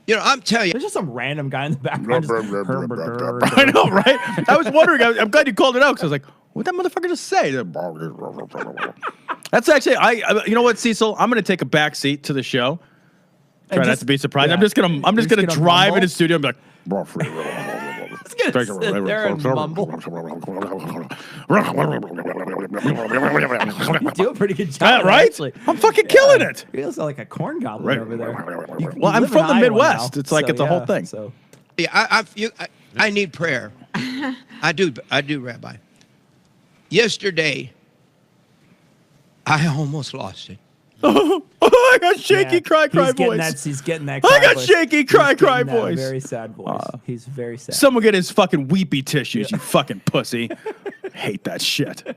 You know, I'm telling you. There's just some random guy in the background. I know, right? I was wondering. I'm glad you called it out because I was like, what did that motherfucker just say? That's actually, you know what, Cecil? I'm going to take a back seat to the show. Try not to be surprised. yeah. I'm just gonna drive mumble? in the studio and be like, Sit there and mumble. You do a pretty good job, right? actually. I'm fucking killing it. You also like a corn goblin over there. Well, I'm from the Midwest. It's like it's a whole thing. So Yeah, I need prayer. I do, Rabbi. Yesterday, I almost lost it. I got shaky cry voice. He's getting that. I got voice. shaky cry He's getting that voice. Very sad voice. He's very sad. Someone get his fucking weepy tissues, you fucking pussy. Hate that shit.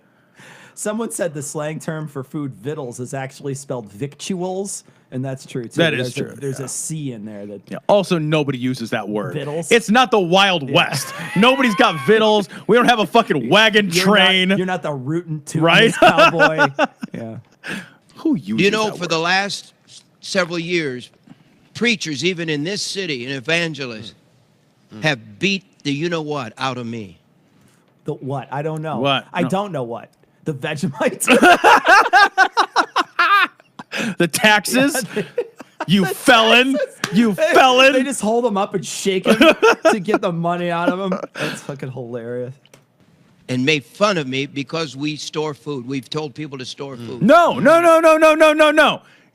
Someone said the slang term for food vittles is actually spelled victuals, and that's true too. That is true. There's a C in there that. Yeah. Also, nobody uses that word. Vittles? It's not the Wild West. Nobody's got vittles. We don't have a fucking wagon train. You're not the rootin' tootin' Right? cowboy. Yeah. Who uses You know, that for word? the last several years, preachers, even in this city, and evangelists, have beat the you-know-what out of me. The what? I don't know. What? I No. don't know what. The Vegemite. The taxes? You felon. You felon. They just hold him up and shake him to get the money out of him. That's fucking hilarious. And made fun of me because we store food. We've told people to store food. No.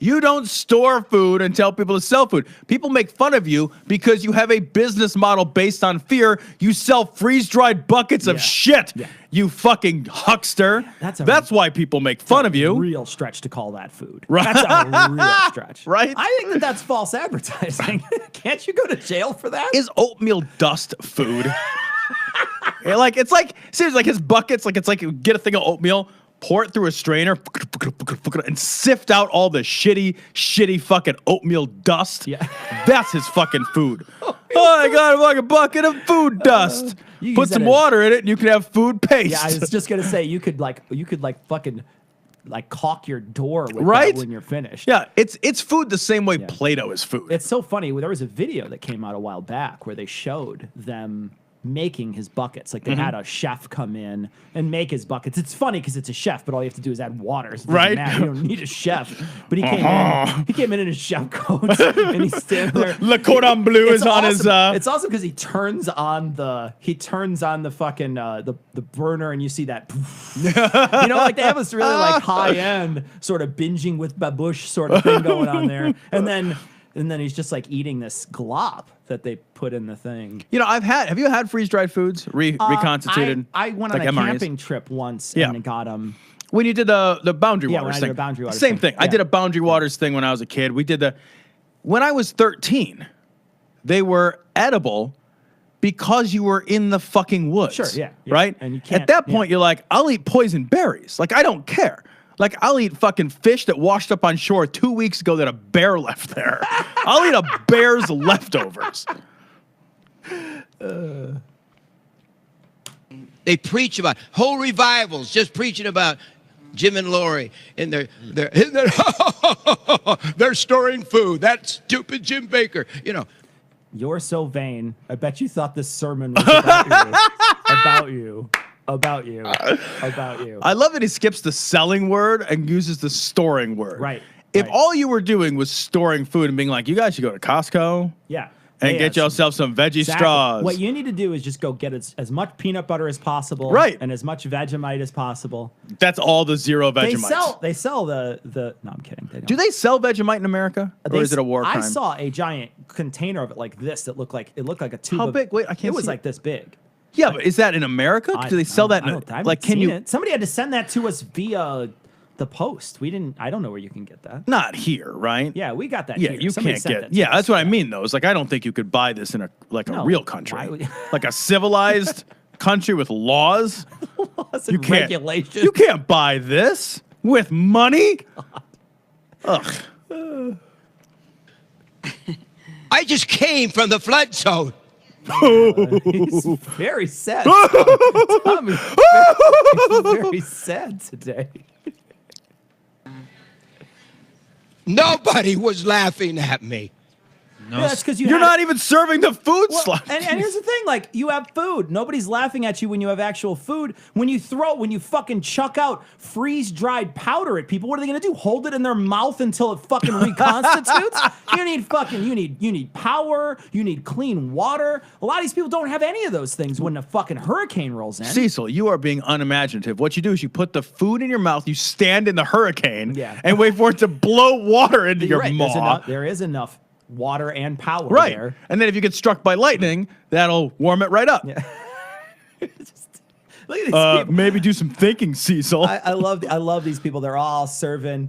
You don't store food and tell people to sell food. People make fun of you because you have a business model based on fear. You sell freeze-dried buckets of shit. Yeah. You fucking huckster. That's why people make fun of you. Real stretch to call that food. Right. That's a real stretch. Right? I think that's false advertising. Can't you go to jail for that? Is oatmeal dust food? Yeah, it's like seriously, like his buckets, it's like you get a thing of oatmeal, pour it through a strainer, and sift out all the shitty fucking oatmeal dust. Yeah. That's his fucking food. I got a fucking bucket of food dust. You Put use some that as- water in it, and you can have food paste. Yeah, I was just gonna say you could fucking caulk your door with Right? that when you're finished. Yeah, it's food the same way Play-Doh is food. It's so funny. There was a video that came out a while back where they showed them making his buckets. Like they had a chef come in and make his buckets. It's funny because it's a chef, but all you have to do is add water. So it doesn't Right. matter. You don't need a chef. But he came in his chef coat and he's standing there. Le Cordon Bleu is on his. It's awesome because he turns on the fucking the burner and you see that. You know, like they have this really high end sort of binging with babouche sort of thing going on there, and then he's just eating this glop that they put in the thing. You know, have you had freeze-dried foods reconstituted? I went on a MREs? camping trip once Yeah. and got them. When you did the Boundary Yeah, when Waters I thing. did a Boundary Waters Same thing. thing. I Yeah. did a Boundary Waters thing when I was a kid. When I was 13, they were edible because you were in the fucking woods. Sure, yeah. Right? And you can't- At that point, you're like, I'll eat poison berries. I don't care. I'll eat fucking fish that washed up on shore 2 weeks ago that a bear left there. I'll eat a bear's leftovers. They preach about whole revivals, just preaching about Jim and Lori and they're storing food. That stupid Jim Bakker, you know. You're so vain. I bet you thought this sermon was about you. About you. I love that he skips the selling word and uses the storing word. Right. If right. all you were doing was storing food and being like, you guys should go to Costco. Yeah. and Yeah, get yourself some veggie Exactly. straws. What you need to do is just go get as much peanut butter as possible, Right. and as much Vegemite as possible. That's all the zero Vegemite. They sell the. No, I'm kidding. They don't. Do they sell Vegemite in America, or is it a war crime? I saw a giant container of it like this that looked like a tube. How of, big? Wait, I can't It was see like this big. Yeah, but is that in America? Do they sell that? I haven't Like, can seen you? It. Somebody had to send that to us via the post. We didn't. I don't know where you can get that. Not here, right? Yeah, we got that. Yeah, here. you Somebody can't sent get. that to Yeah, us. that's what I mean. Though, it's like I don't think you could buy this in a No, real why country, would- like a civilized country with laws. Laws You and can't. regulations. You can't buy this with money. Ugh. I just came from the flood zone. He's very sad. Tom is very sad today. Nobody was laughing at me. Yeah, that's because You're not even serving the food Well, slot. and here's the thing, like, you have food. Nobody's laughing at you when you have actual food. When you fucking chuck out freeze-dried powder at people, what are they gonna do? Hold it in their mouth until it fucking reconstitutes? You need power, you need clean water. A lot of these people don't have any of those things when a fucking hurricane rolls in. Cecil, you are being unimaginative. What you do is you put the food in your mouth, you stand in the hurricane, Yeah. and wait for it to blow water into You're your right, maw. there is enough water and power Right. there. And then if you get struck by lightning, that'll warm it right up. Yeah. Look at these people. Maybe do some thinking, Cecil. I love these people. They're all serving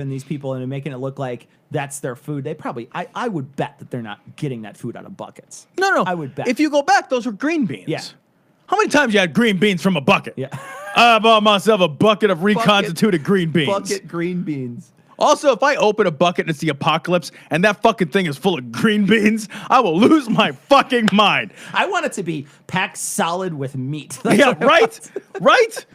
these people and making it look like that's their food. They probably I would bet that they're not getting that food out of buckets. no. I would bet. If you go back, those were green beans. Yeah. How many times you had green beans from a bucket? Yeah. I bought myself a bucket of reconstituted green beans. Bucket green beans. Also, if I open a bucket and it's the apocalypse and that fucking thing is full of green beans, I will lose my fucking mind. I want it to be packed solid with meat. Yeah, right? Right?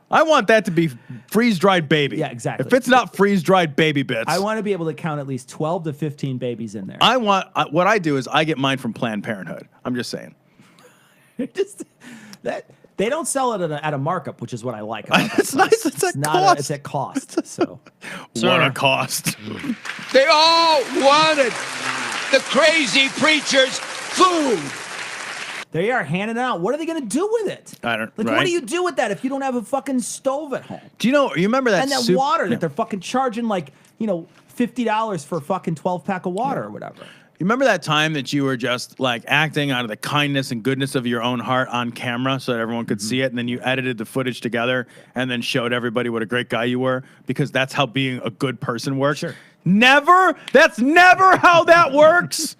I want that to be freeze-dried baby. Yeah, exactly. If it's not freeze-dried baby bits. I want to be able to count at least 12 to 15 babies in there. What I do is I get mine from Planned Parenthood. I'm just saying. Just that they don't sell it at a markup, which is what I like. About It's that nice. place. It's at not cost. it's at cost. So What a cost. They all wanted the crazy preacher's food. they are handing it out. What are they going to do with it? I don't- Like, right? what do you do with that if you don't have a fucking stove at home? Do you remember that And that soup? water Yeah. that they're fucking charging like, $50 for a fucking 12-pack of water or whatever. You remember that time that you were just like acting out of the kindness and goodness of your own heart on camera so that everyone could see it, and then you edited the footage together and then showed everybody what a great guy you were, because that's how being a good person works? Sure. Never. That's never how that works.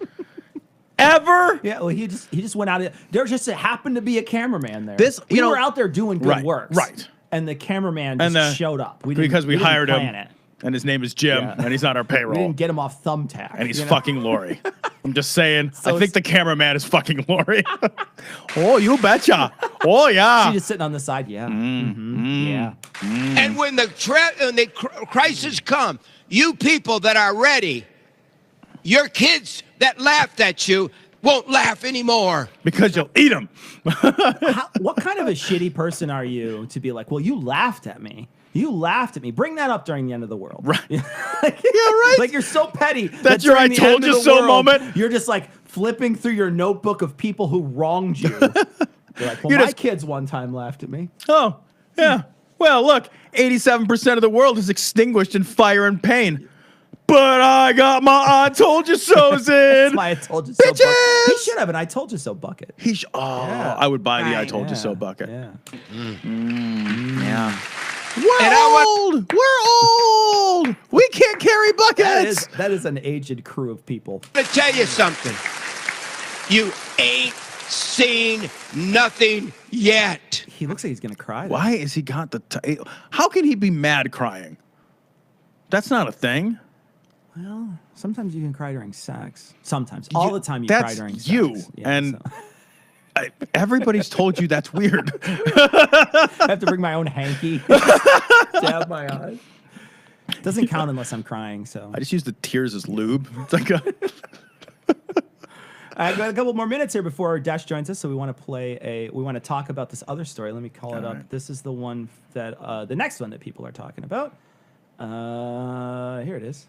Ever. Yeah, well, he just went out. There just happened to be a cameraman there. We were out there doing good right, work. right. And the cameraman just showed up. Because we hired plan him. it. And his name is Jim, Yeah. and he's on our payroll. We didn't get him off Thumbtack. And he's fucking Lori. I'm just saying. So I think the cameraman is fucking Lori. Oh, you betcha. Oh, yeah. She's just sitting on the side. Yeah. Yeah. And when the crisis come, you people that are ready, your kids that laughed at you won't laugh anymore. Because you'll eat them. What kind of a shitty person are you to be like, well, you laughed at me. You laughed at me. Bring that up during the end of the world. Right. Yeah, right. Like, you're so petty. That's your during I the told end you of the so world, moment. You're just like flipping through your notebook of people who wronged you. You're like, well, You my just- kids one time laughed at me. Oh, yeah. Well, look, 87% of the world is extinguished in fire and pain. But I got my I told you so's in. That's my I told you so bucket. Bitches! He should have an I told you so bucket. Yeah. I would buy the I told you so bucket. Yeah. Yeah. And We're old. We're old. We can't carry buckets. That is an aged crew of people. I'm gonna tell you something. You ain't seen nothing yet. He looks like he's gonna cry. Why is he got the? How can he be mad crying? That's not a thing. Well, sometimes you can cry during sex. Sometimes. All the time you cry That's during sex. you. Yeah, And so. everybody's told you that's weird. I have to bring my own hanky. Dab my eyes. Doesn't count unless I'm crying, so. I just use the tears as lube. It's like I've got a couple more minutes here before Dash joins us, so we want to talk about this other story. Let me call it up. right. This is the one that, the next one that people are talking about. Here it is.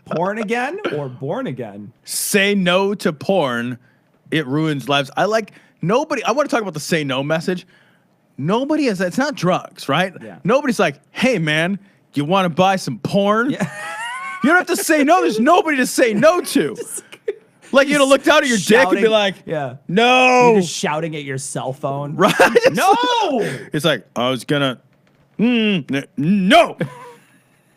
Porn again or born again? Say no to porn. It ruins lives. I want to talk about the say no message. Nobody is, it's not drugs, right? Yeah. Nobody's like, hey man, you want to buy some porn? Yeah. You don't have to say no. There's nobody to say no to. Like, you look down at your dick and be like, yeah, no. You're just shouting at your cell phone. Right? No. It's like, I was gonna, no.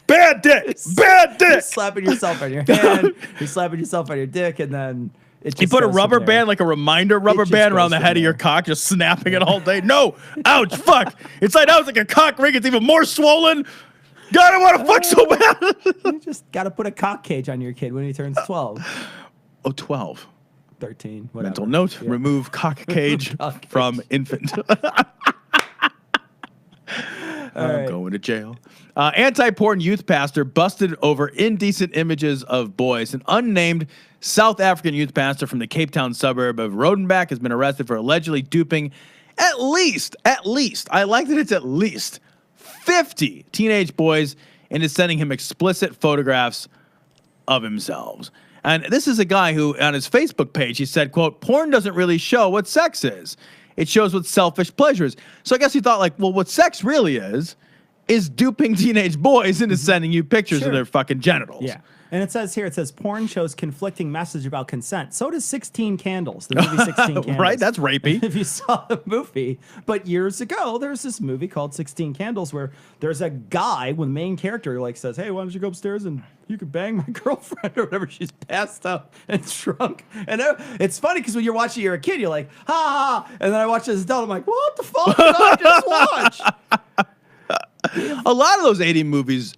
Bad dick. Bad dick. You're slapping yourself on your hand. You're slapping yourself on your dick, and then it just You put a goes rubber from there. band, like a reminder rubber just band around goes the from head of your there. cock, just snapping it all day. No. Ouch. Fuck. Inside out, it's like a cock ring. It's even more swollen. God, I want to fuck so bad. You just got to put a cock cage on your kid when he turns 12, Oh, 12. 13, whatever. Mental note, Yeah. remove cock cage Cock cage. from infant. I'm right. going to jail. Anti-porn youth pastor busted over indecent images of boys. An unnamed South African youth pastor from the Cape Town suburb of Rodenbach has been arrested for allegedly duping at least, I like that it's at least 50 teenage boys into sending him explicit photographs of themselves. And this is a guy who, on his Facebook page, he said, quote, porn doesn't really show what sex is. It shows what selfish pleasure is. So I guess he thought, like, well, what sex really is duping teenage boys into sending you pictures Sure. of their fucking genitals. Yeah. And it says here, porn shows conflicting message about consent. So does 16 Candles, the movie 16 Candles. Right? That's rapey. If you saw the movie. But years ago, there's this movie called 16 Candles where there's a guy with the main character who like says, hey, why don't you go upstairs and you could bang my girlfriend or whatever. She's passed out and drunk. And it's funny because when you're watching, you're a kid, you're like, ha, ha. And then I watch as an adult, I'm like, what the fuck did I just watch? A lot of those 80s movies,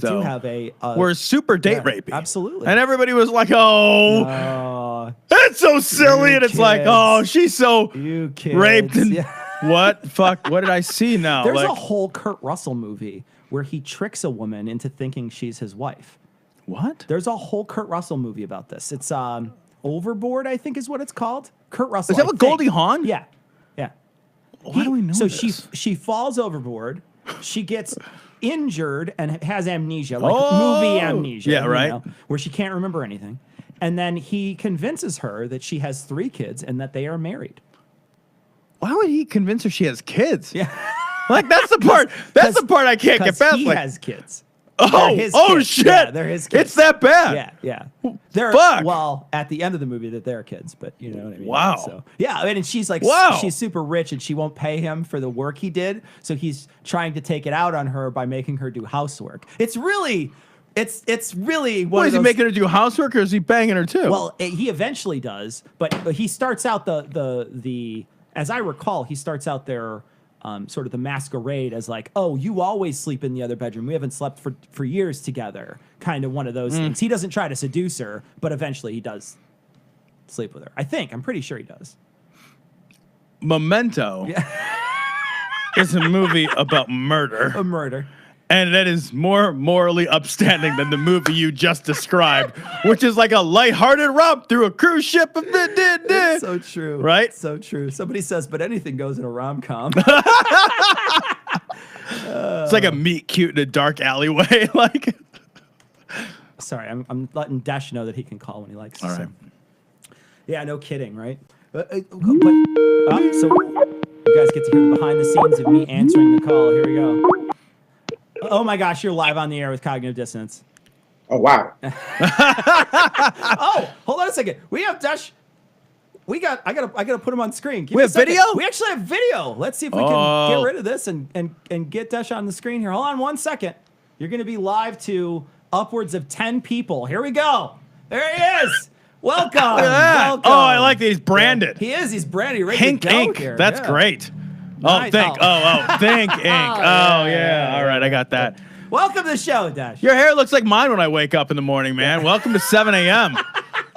They though, do have a were super date yeah, rapey. absolutely. And everybody was like, oh, it's so silly. you And it's like, kids. oh, she's so You kids. raped. And Yeah. what? Fuck, what did I see now? There's Like, a whole Kurt Russell movie where he tricks a woman into thinking she's his wife. what? There's a whole Kurt Russell movie about this. It's Overboard, I think is what it's called. Kurt Russell. Is that I with think. Goldie Hawn? Yeah. Yeah. Why do we know So this? she falls overboard. She gets injured and has amnesia, like Oh! movie amnesia. Yeah, right. Where she can't remember anything. And then he convinces her that she has 3 kids and that they are married. Why would he convince her she has kids? Yeah. Like, that's the part. That's the part I can't get 'Cause past. he Like, has kids. oh, They're his oh kids. shit! Yeah, they're his kids. It's that bad. Yeah, yeah. They're Fuck. well at the end of the movie that they're kids, but you know what I mean. Wow. So yeah, I mean, and she's like, Wow. she's super rich, and she won't pay him for the work he did, so he's trying to take it out on her by making her do housework. It's really one What, of is he those- making her do housework or is he banging her too? Well, he eventually does, but he starts out the as I recall, he starts out there. Sort of the masquerade as like, oh, you always sleep in the other bedroom. We haven't slept for years together. Kind of one of those things. He doesn't try to seduce her, but eventually he does sleep with her. I think. I'm pretty sure he does. Memento is a movie about murder. A murder. And that is more morally upstanding than the movie you just described, which is like a lighthearted romp through a cruise ship. It's so true. Right? So true. Somebody says, but anything goes in a rom-com. It's like a meet cute in a dark alleyway. Like, Sorry, I'm letting Dash know that he can call when he likes. all right. So. Yeah, no kidding, right? So you guys get to hear the behind the scenes of me answering the call. Here we go. Oh my gosh, you're live on the air with Cognitive Dissonance. Oh, wow. Oh, hold on a second. We have Dash. I gotta put him on screen. Give We me a have second. video? We actually have video. Let's see if we can get rid of this and get Dash on the screen here. Hold on 1 second. You're gonna be live to upwards of 10 people. Here we go. There he is. Welcome. Look at that. Welcome. Oh, I like that he's branded. He is. He's branded. Ready Pink to go ink. here. That's Yeah. great. Nice. Think ink. Oh, yeah. All right, I got that. Welcome to the show, Dash. Your hair looks like mine when I wake up in the morning, man. Welcome to 7 a.m.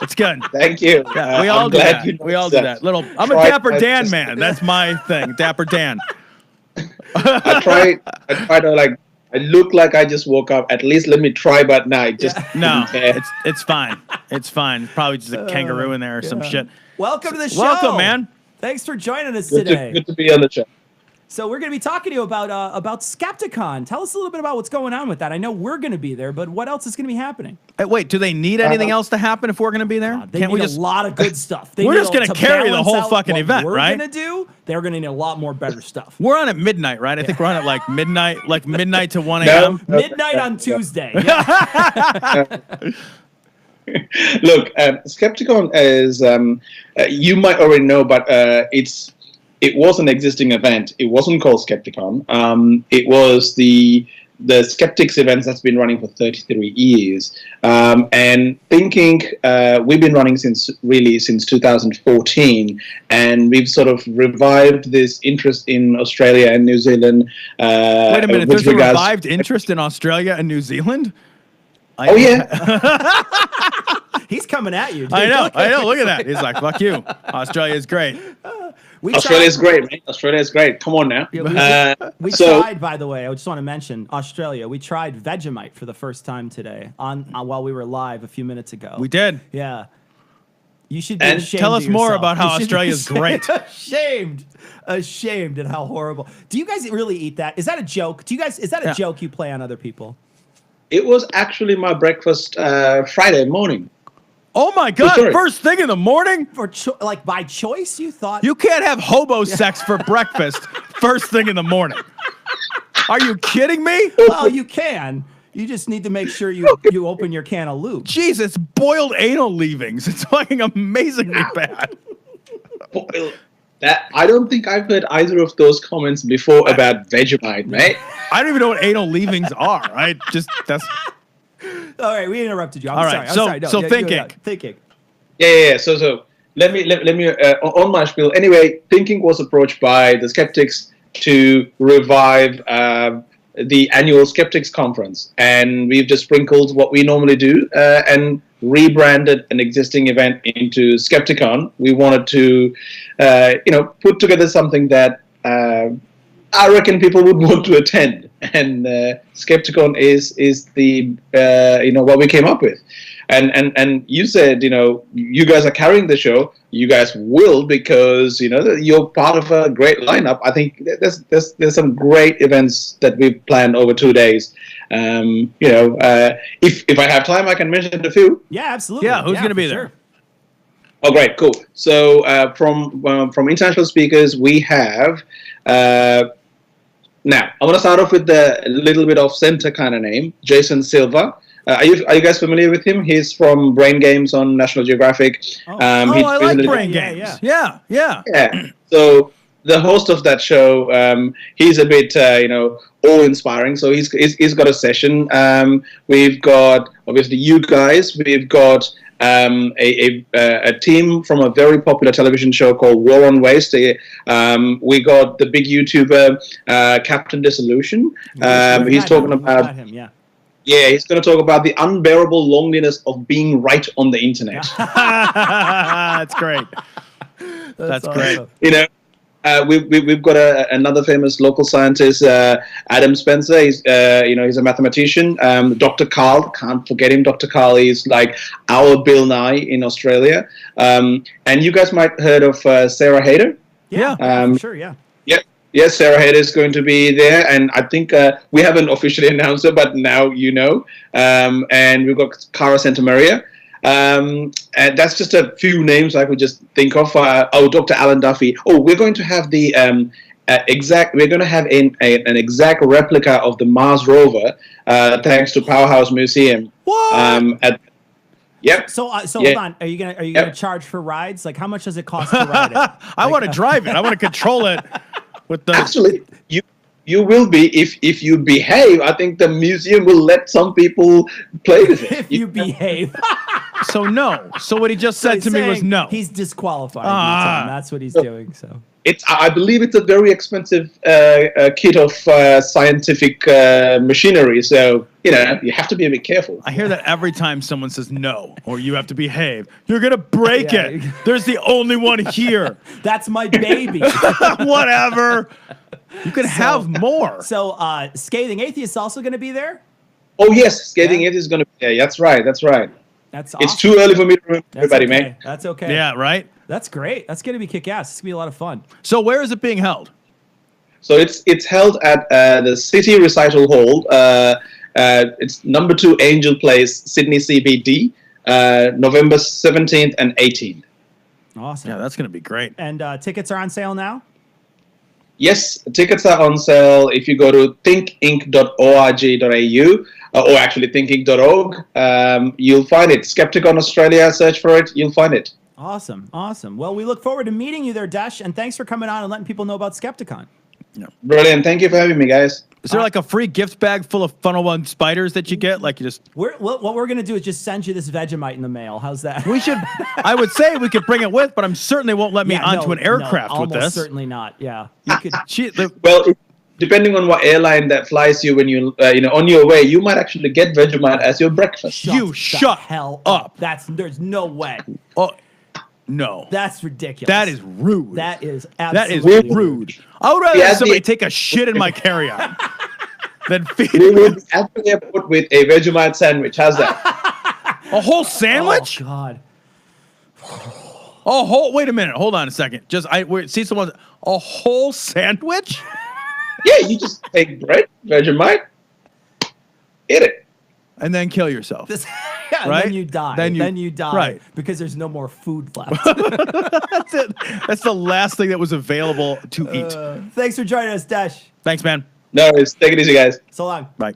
It's good. Thank you. Yeah, we all do that. We all do that. I'm a Try- Dapper Dan man. That's my thing. Dapper Dan. I try to like, I look like I just woke up. At least let me try, but no, I just No, didn't care. it's fine. It's fine. It's probably just a kangaroo in there or some shit. Welcome to the show. Welcome, man. Thanks for joining us Good today. to be on the show. So we're going to be talking to you about Skepticon. Tell us a little bit about what's going on with that. I know we're going to be there, but what else is going to be happening? Hey, wait, do they need anything else to happen if we're going to be there? They need a lot of good stuff. We're just going to carry the whole fucking event, right? We're going to do. They're going to need a lot more better stuff. We're on at midnight, right? I think we're on at like midnight to 1 a.m. Midnight on Tuesday. Look, Skepticon is, you might already know, but it was an existing event. It wasn't called Skepticon. It was the Skeptics events that's been running for 33 years. And Thinking, we've been running since 2014, and we've sort of revived this interest in Australia and New Zealand. Wait a minute, there's a revived interest in Australia and New Zealand? Oh, yeah. He's coming at you, dude. I know. Look at that. He's like, fuck you. Australia's great. Australia's great, man. Australia's great. Come on now. We tried, by the way, I just want to mention Australia. We tried Vegemite for the first time today while we were live a few minutes ago. We did. Yeah. You should be ashamed. Tell us more about how Australia's great. Ashamed at how horrible. Do you guys really eat that? Is that a joke? Is that a joke you play on other people? It was actually my breakfast Friday morning. Oh my God! First thing in the morning? Like by choice, you thought? You can't have hobo sex for breakfast first thing in the morning. Are you kidding me? Well, you can. You just need to make sure you open your can of lube. Jesus, boiled anal leavings. It's fucking amazingly bad. I don't think I've heard either of those comments before about Vegemite, mate. I don't even know what anal leavings are. All right, we interrupted you. I'm sorry. No, Thinking. Yeah. So let me on my spiel. Anyway, Thinking was approached by the Skeptics to revive the annual Skeptics conference, and we've just sprinkled what we normally do and rebranded an existing event into Skepticon. We wanted to, put together something that I reckon people would want to attend, and Skepticon is the what we came up with, and you said you guys are carrying the show. You guys will, because you're part of a great lineup. I think there's some great events that we've planned over 2 days. If I have time, I can mention a few. Yeah, absolutely. Yeah, who's going to be there? Sure. Oh, great, cool. So from international speakers, we have. Now, I want to start off with a little bit of center kind of name, Jason Silva. Are you guys familiar with him? He's from Brain Games on National Geographic. I like Brain Games. Yeah. So the host of that show, he's a bit, awe-inspiring. So he's got a session. We've got obviously you guys. We've got a team from a very popular television show called War on Waste. We got the big YouTuber Captain Dissolution. He's talking about him. Yeah, he's going to talk about the unbearable loneliness of being right on the internet. That's great. That's great. We've got another famous local scientist, Adam Spencer. He's a mathematician. Dr. Carl, can't forget him. Dr. Carl is like our Bill Nye in Australia. And you guys might heard of Sarah Hayter. Yeah, sure, yeah. Yes, Sarah Hayter is going to be there, and I think we haven't officially announced her, but now you know. And we've got Cara Santamaria. And that's just a few names I could just think of. Dr. Alan Duffy. We're going to have the We're going to have an exact replica of the Mars rover, thanks to Powerhouse Museum. What? Yep. So hold on. Are you gonna charge for rides? Like, how much does it cost to ride it? I want to drive it. I want to control it. Actually, you will be if you behave. I think the museum will let some people play with it. If you behave. So no. So what he just said to me was no. He's disqualifying you. That's what he's doing. So I believe it's a very expensive kit of scientific machinery. So you have to be a bit careful. I hear that every time someone says no or you have to behave, you're gonna break it. There's the only one here. That's my baby. Whatever. You can have more. So Scathing Atheist is also going to be there? Oh, yes. Scathing Atheist is going to be there. That's right. That's awesome. It's too early for me to remember everybody, man. That's okay. Yeah, right? That's great. That's going to be kick-ass. It's going to be a lot of fun. So where is it being held? So it's held at the City Recital Hall. It's number 2 Angel Place, Sydney CBD, November 17th and 18th. Awesome. Yeah, that's going to be great. And tickets are on sale now? Yes, tickets are on sale if you go to thinkinc.org.au or actually thinkinc.org. You'll find it. Skepticon Australia, search for it. You'll find it. Awesome. Awesome. Well, we look forward to meeting you there, Desh, and thanks for coming on and letting people know about Skepticon. Yeah. Brilliant. Thank you for having me, guys. Is there like a free gift bag full of funnel one spiders that you get? Like you just... What we're going to do is just send you this Vegemite in the mail. How's that? We should... I would say we could bring it with, but I'm certainly won't let me onto an aircraft with this. Certainly not. Yeah. You could... Well, depending on what airline that flies you when you on your way, you might actually get Vegemite as your breakfast. Shut hell up. There's no way. Oh, no. That's ridiculous. That is rude. That is absolutely rude. I would rather have somebody take a shit in my carry-on than feed me. We will be at the airport with a Vegemite sandwich. How's that? A whole sandwich? Oh, God. Wait a minute. Hold on a second. See someone... A whole sandwich? Yeah, you just take bread, Vegemite, eat it. And then kill yourself. Yeah, right? Then you die. Then you die. Right. Because there's no more food left. That's it. That's the last thing that was available to eat. Thanks for joining us, Desh. Thanks, man. No worries. Take it easy, guys. So long. Bye.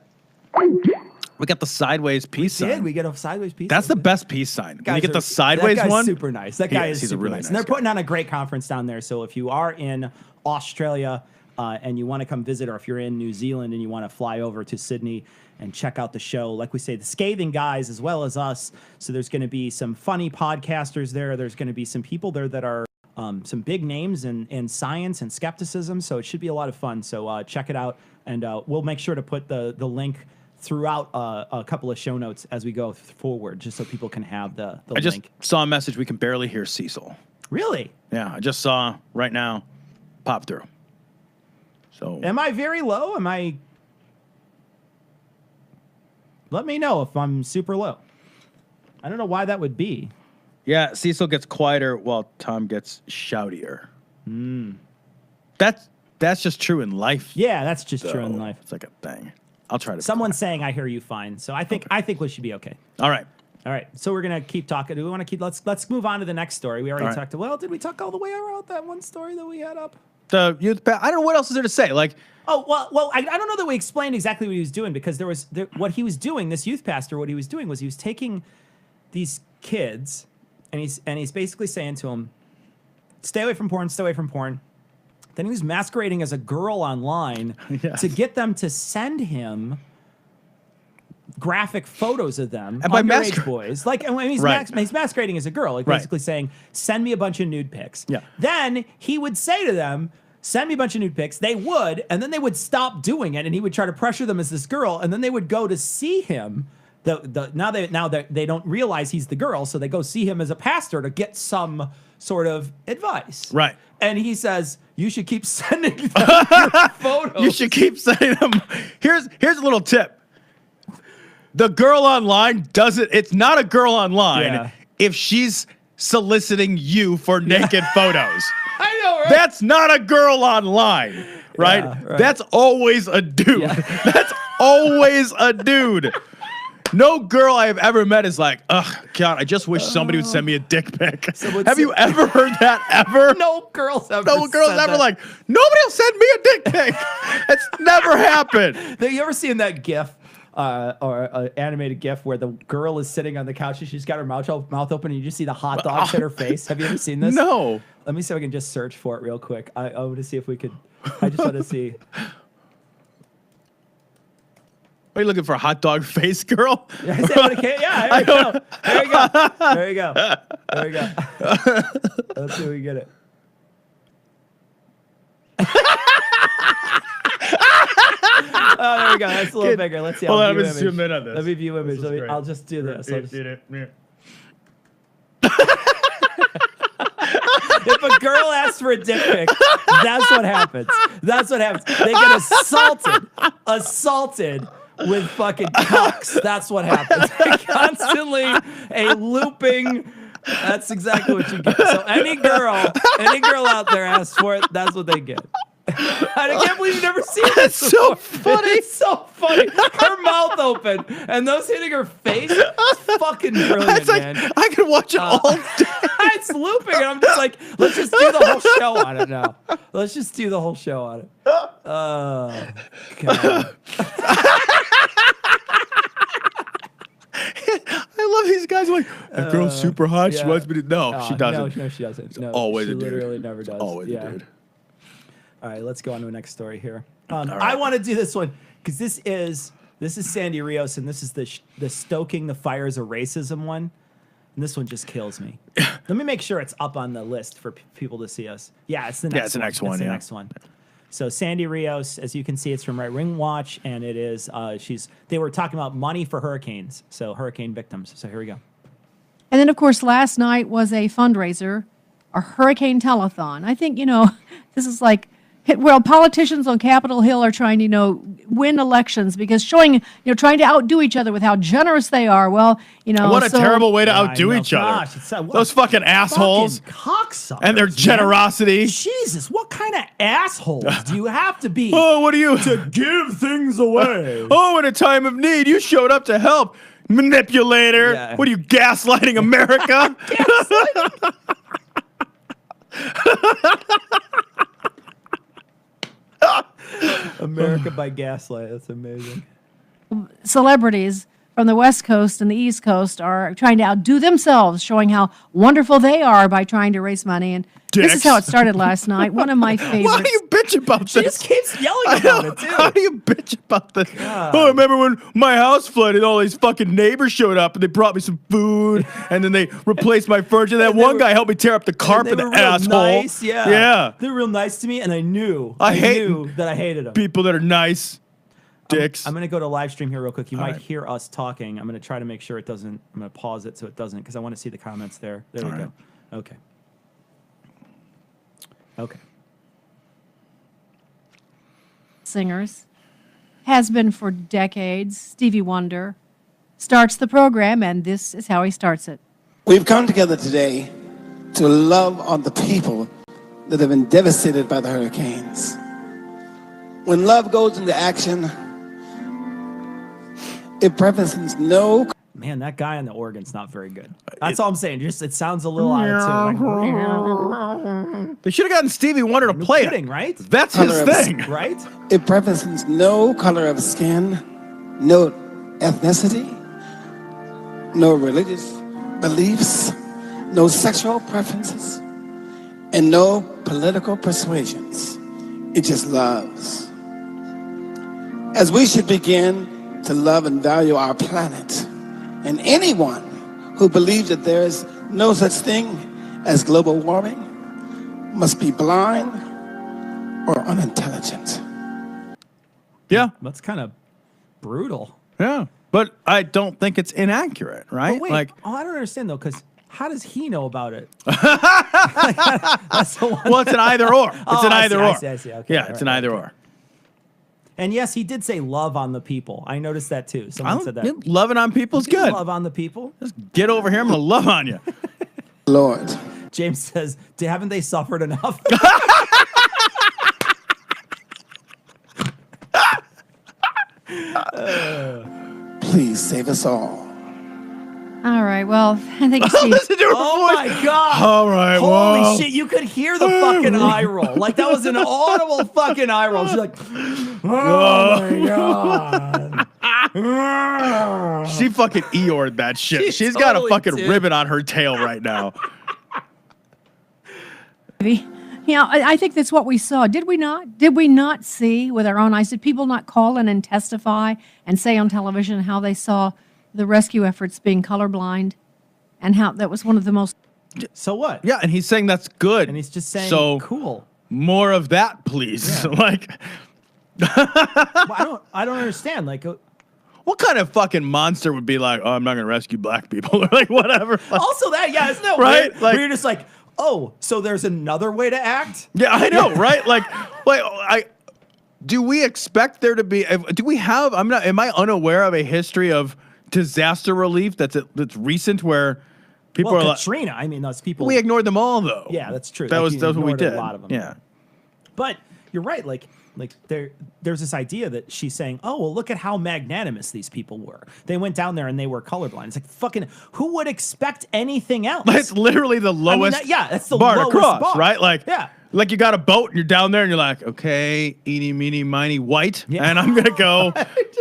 We got the sideways peace sign. We get a sideways peace That's sign. the best peace sign. Can you get the sideways that guy's one? Super nice. That guy is he's super a really nice. And they're guy. putting on a great conference down there. So if you are in Australia and you want to come visit, or if you're in New Zealand and you want to fly over to Sydney and check out the show, like we say, the scathing guys as well as us. So there's going to be some funny podcasters there. There's going to be some people there that are some big names in science and skepticism. So it should be a lot of fun. So check it out. And we'll make sure to put the link throughout a couple of show notes as we go forward, just so people can have the link. I just saw a message. We can barely hear Cecil. Really? Yeah, I just saw right now pop through. So am I very low? Let me know if I'm super low. I don't know why that would be. Yeah, Cecil gets quieter while Tom gets shoutier. That's just true in life. Yeah, that's just true in life. It's like a thing. I'll try to. Someone's saying I hear you fine, so I think we should be okay. All right. So we're gonna keep talking. Do we want to keep? Let's move on to the next story. We already talked. Well, did we talk all the way around that one story that we had up? The youth. I don't know what else is there to say. Like, oh well, I don't know that we explained exactly what he was doing, because what he was doing. This youth pastor, what he was doing was he was taking these kids, and he's basically saying to them, "Stay away from porn. Stay away from porn." Then he was masquerading as a girl online to get them to send him graphic photos of them, and by underage boys. Like, and when he's masquerading as a girl, like basically saying, "Send me a bunch of nude pics." Yeah. Then he would say to them, "Send me a bunch of nude pics." They would, and then they would stop doing it, and he would try to pressure them as this girl, and then they would go to see him. Now they don't realize he's the girl, so they go see him as a pastor to get some sort of advice. Right. And he says, "You should keep sending them your photos. You should keep sending them." Here's a little tip. The girl online it's not a girl online if she's soliciting you for naked photos. I know, right? That's not a girl online, right? Yeah, right. That's always a dude. Yeah. That's always a dude. No girl I have ever met is like, "Ugh, God, I just wish somebody would send me a dick pic." Have you ever heard that ever? No girls ever. No girls ever like, "Nobody will send me a dick pic." It's never happened. Have you ever seen that GIF or an animated GIF where the girl is sitting on the couch and she's got her mouth open and you just see the hot dogs hit her face? Have you ever seen this? No. Let me see if I can just search for it real quick. I want to see if we could. I just want to see. Are you looking for a hot dog face girl? Yeah, there you go. There you go. There you go. There you go. Let's see if we can get it. Oh, there we go. That's a little bigger. Let's see. Hold on, let me zoom in on this. Let me view image. I'll just do this. If a girl asks for a dick pic, that's what happens. That's what happens. They get assaulted with fucking cocks. That's what happens. Constantly a looping. That's exactly what you get. So any girl out there asks for it, that's what they get. I can't believe you've never seen this. That's so funny. It's so funny. Her mouth open and those hitting her face. It's fucking brilliant, It's like, man. I could watch it all day. It's looping, and I'm just like, let's just do the whole show on it now. Let's just do the whole show on it. Oh, God. I love these guys. Like, that girl's super hot. She yeah. wants me to. No, she doesn't. No, she doesn't. No, always she a dude. literally never does. Always yeah. a dude. All right, let's go on to the next story here. right. I want to do this one because this is Sandy Rios, and this is the stoking the fires of racism one. And this one just kills me. Let me make sure it's up on the list for people to see us. Yeah, it's the next one. it's the next one, It's the yeah. next one. So Sandy Rios, as you can see, it's from Right Wing Watch, and it is they were talking about money for hurricanes, so hurricane victims. So here we go. And then, of course, last night was a fundraiser, a hurricane telethon. I think, this is like, well, politicians on Capitol Hill are trying to, win elections because trying to outdo each other with how generous they are. Well, What a terrible way to I outdo know. each other. Gosh, Those fucking assholes. Fucking cocksuckers, And their man. generosity. Jesus, what kind of assholes do you have to be Oh, what are you? to give things away? Oh, in a time of need, you showed up to help. Manipulator. Yeah. What are you, gaslighting America? America by gaslight. That's amazing. Celebrities from the West Coast and the East Coast are trying to outdo themselves, showing how wonderful they are by trying to raise money. And this is Dicks. how it started last night. One of my favorites. Why do you bitch about She this? just keeps yelling I about know. it, too. How do you bitch about this? Oh, I remember when my house flooded, all these fucking neighbors showed up and they brought me some food and then they replaced my furniture. That one guy helped me tear up the carpet, They the were real asshole. nice, yeah. Yeah. They were real nice to me, and I knew that I hated them. People that are nice. Dicks. I'm going to go to live stream here real quick. You might right. hear us talking. I'm going to try to make sure it doesn't. I'm going to pause it so it doesn't, because I want to see the comments there. There we go. Okay. Okay. Singers, has been for decades. Stevie Wonder starts the program, and this is how he starts it. We've come together today to love on the people that have been devastated by the hurricanes. When love goes into action, it prefaces no... Man, that guy on the organ's not very good. That's all I'm saying. Just it sounds a little out of tune. They should have gotten Stevie Wonder to play kidding, it. right? That's his Color of thing. Right? It prefaces no color of skin, no ethnicity, no religious beliefs, no sexual preferences, and no political persuasions. It just loves. As we should begin to love and value our planet, and anyone who believes that there is no such thing as global warming must be blind or unintelligent. Yeah. That's kind of brutal. Yeah. But I don't think it's inaccurate, right? But wait, Like, I don't understand though, because how does he know about it? That's the one. well, it's an either or. It's an I either see, or. I see, I see. Okay, Yeah, all it's right, an either okay. or. And yes, he did say love on the people. I noticed that too. Someone said that. Loving on people's You can good. Love on the people. Just get over here. I'm going to love on you. Lord. James says, haven't they suffered enough? Please save us all. All right, well, I think Steve... Listen to her Oh voice. my God. All right, Holy well. shit, you could hear the fucking eye roll. Like that was an audible fucking eye roll. She's like, oh my God. She fucking Eeyored that shit. She She's got a totally fucking did. ribbon on her tail right now. I think that's what we saw. Did we not? Did we not see with our own eyes? Did people not call in and testify and say on television how they saw the rescue efforts being colorblind and how that was one of the most... So what? Yeah, and he's saying that's good. And he's just saying, so cool. More of that, please. Yeah. Like, Well, I don't understand. Like, what kind of fucking monster would be like, oh, I'm not going to rescue black people? Or like, whatever. Like, also that, yeah, isn't that Right? weird? Like- Where you're just like, oh, so there's another way to act? yeah, I know, right? Like, do we expect there to be, do we have, am I unaware of a history of disaster relief that's recent where people Well, are like, Katrina, I mean, those people. we ignored them all though. Yeah, that's true. That Like, was you what we ignored a did. lot of them. Yeah. But you're right. Like there's this idea that she's saying, oh, well, look at how magnanimous these people were. They went down there and they were colorblind. It's like, fucking, who would expect anything else? It's literally the lowest that's the bar to lowest cross, bar. right? Like, yeah. Like you got a boat and you're down there and you're like, okay, eeny, meeny, miny, white. Yeah. And I'm going to go,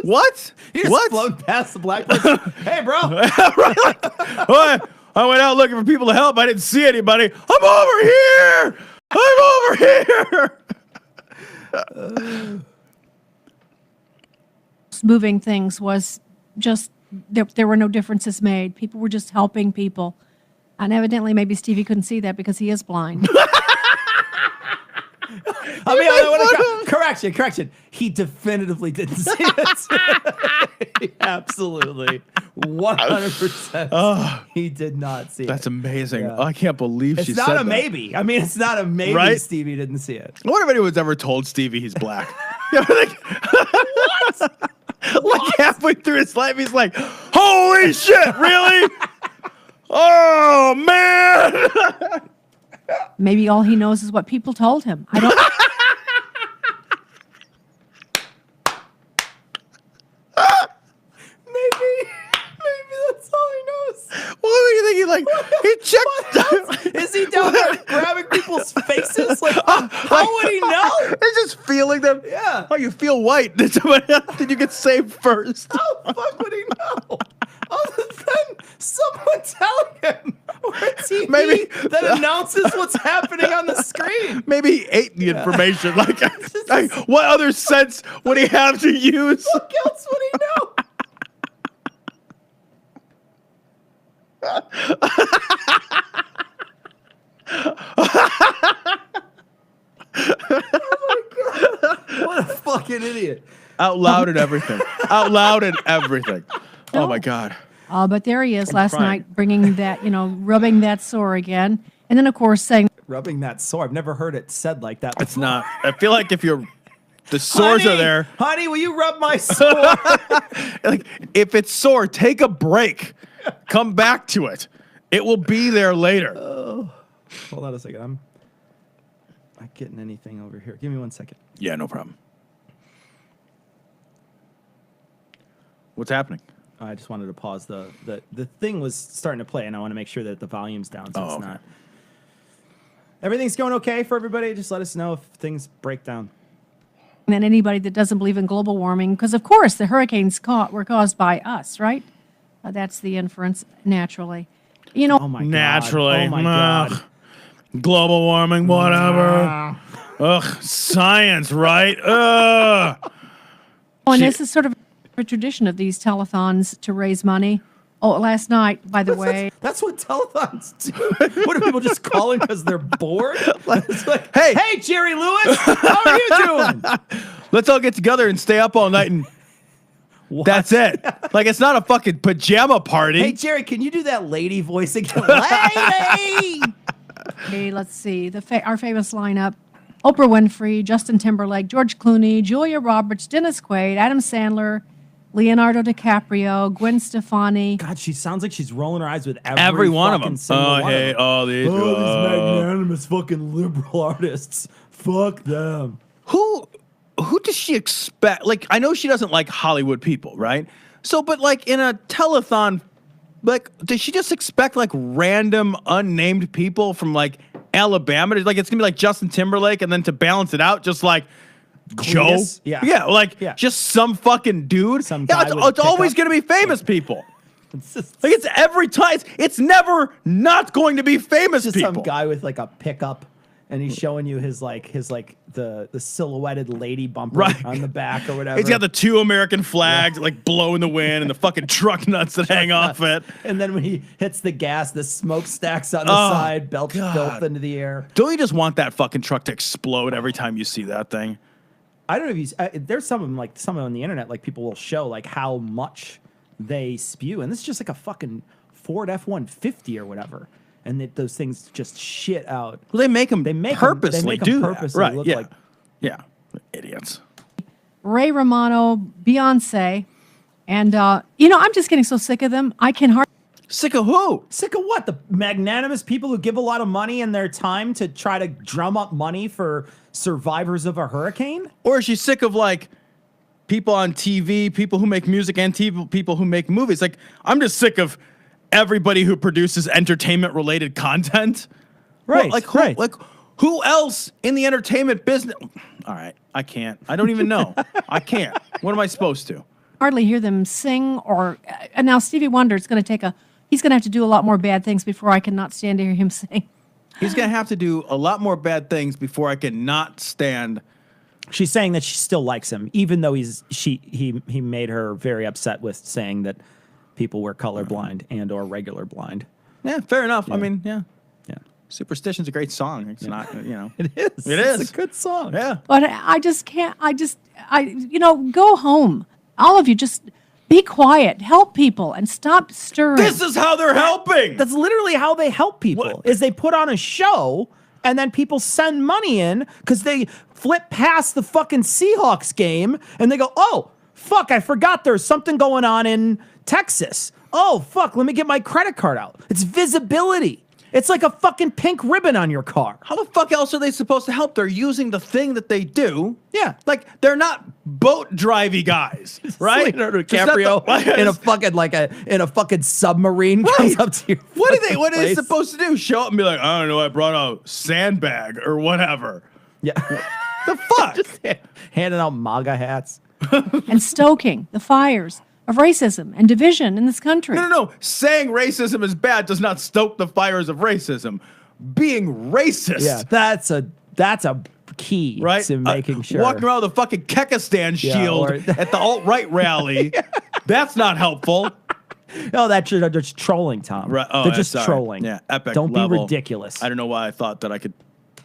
what? You just float past the black person. Hey, bro. Right? I went out looking for people to help. I didn't see anybody. I'm over here. I'm over here. Moving things was just, there were no differences made. People were just helping people. And evidently, maybe Stevie couldn't see that because he is blind. Correction. He definitively didn't see it. Absolutely. 100%. He did not see it. That's amazing. Yeah. Oh, I can't believe she said that. It's not a maybe. I mean, it's not a maybe, right? Stevie didn't see it. I wonder if anyone's ever told Stevie he's black. What? Like halfway through his life, he's like, holy shit, really? Oh, man. Maybe all he knows is what people told him. I don't. Maybe that's all he knows. What do you think? He checked. Is he down there grabbing people's faces? Like, how would he know? He's just feeling them. Yeah. Oh, you feel white. Did you get saved first? How the fuck would he know? Other than someone telling him, or a TV that announces what's happening on the screen. Maybe he ate the information. Like, what other sense would he have to use? What else would he know? Oh my God. What a fucking idiot. Out loud and everything. Out loud and everything. Oh my God. But there he is last night, bringing that, rubbing that sore again. And then, of course, saying, rubbing that sore. I've never heard it said like that before. It's not. I feel like if the sores are there. Honey, will you rub my sore? Like, if it's sore, take a break. Come back to it. It will be there later. Hold on a second. I'm not getting anything over here. Give me 1 second. Yeah, no problem. What's happening? I just wanted to pause. The thing was starting to play, and I want to make sure that the volume's down so it's not. Everything's going okay for everybody. Just let us know if things break down. And then anybody that doesn't believe in global warming, because, of course, the hurricanes were caused by us, right? That's the inference, naturally. Oh my naturally. God. Oh my God. Global warming, whatever. Ugh, science, right? Ugh. And this is sort of a tradition of these telethons to raise money. Oh, last night, by the way. That's what telethons do. What are people just calling because they're bored? It's like, hey, Jerry Lewis, how are you doing? Let's all get together and stay up all night and that's it. Like, it's not a fucking pajama party. Hey, Jerry, can you do that lady voice again? Lady! Okay, let's see. Our famous lineup. Oprah Winfrey, Justin Timberlake, George Clooney, Julia Roberts, Dennis Quaid, Adam Sandler, Leonardo DiCaprio, Gwen Stefani. God, she sounds like she's rolling her eyes with every one of them. These magnanimous fucking liberal artists. Fuck them. Who does she expect? Like, I know she doesn't like Hollywood people, right? So, but like in a telethon, like, does she just expect like random unnamed people from like Alabama? Like, it's gonna be like Justin Timberlake, and then to balance it out, just like Cletus? Joe. Yeah, just some fucking dude. Some guy it's always gonna be famous people. It's just, like, it's every time. It's never not going to be famous just people. Some guy with like a pickup. And he's showing you his the silhouetted lady bumper on the back or whatever. He's got the 2 American flags like blow in the wind and the fucking truck nuts that hang off it. And then when he hits the gas, the smokestacks on the side, belch filth into the air. Don't you just want that fucking truck to explode every time you see that thing? I don't know if there's some on the internet, like people will show like how much they spew, and this is just like a fucking Ford F-150 or whatever. And those things just shit out. Well, they make them purposely do that. Right? Look like idiots. Ray Romano, Beyonce, and I'm just getting so sick of them. I can hardly. Sick of who? Sick of what? The magnanimous people who give a lot of money and their time to try to drum up money for survivors of a hurricane? Or is she sick of like people on TV, people who make music and people who make movies? Like, I'm just sick of everybody who produces entertainment related content. Right. Like who else in the entertainment business? All right. I can't. I don't even know. I can't. What am I supposed to? Hardly hear them sing or, and now Stevie Wonder is going to he's going to have to do a lot more bad things before I can not stand to hear him sing. He's going to have to do a lot more bad things before I can not stand. She's saying that she still likes him, even though he made her very upset with saying that people were colorblind and or regular blind. Yeah, fair enough. Yeah. I mean, yeah. Yeah. Superstition's a great song. It's not, It is. It's a good song. Yeah. But I just can't, go home. All of you just be quiet, help people, and stop stirring. This is how they're helping. That's literally how they help people. Is they put on a show and then people send money in because they flip past the fucking Seahawks game and they go, oh, fuck, I forgot there's something going on in Texas. Oh, fuck, let me get my credit card out. It's visibility. It's like a fucking pink ribbon on your car. How the fuck else are they supposed to help? They're using the thing that they do. Yeah. Like, they're not boat drivey guys, right? Leonardo DiCaprio in a fucking submarine comes up to you. What are they supposed to do? Show up and be like, I don't know, I brought a sandbag or whatever. Yeah. The fuck? Just handing out MAGA hats. And stoking the fires of racism and division in this country. No. Saying racism is bad does not stoke the fires of racism. Being racist. Yeah, that's a key right? to making sure. Walking around with a fucking Kekistan shield at the alt-right rally, that's not helpful. No, they're just trolling, Tom. Right. Oh, they're just sorry. trolling. Yeah, epic Don't level. be ridiculous. I don't know why I thought that I could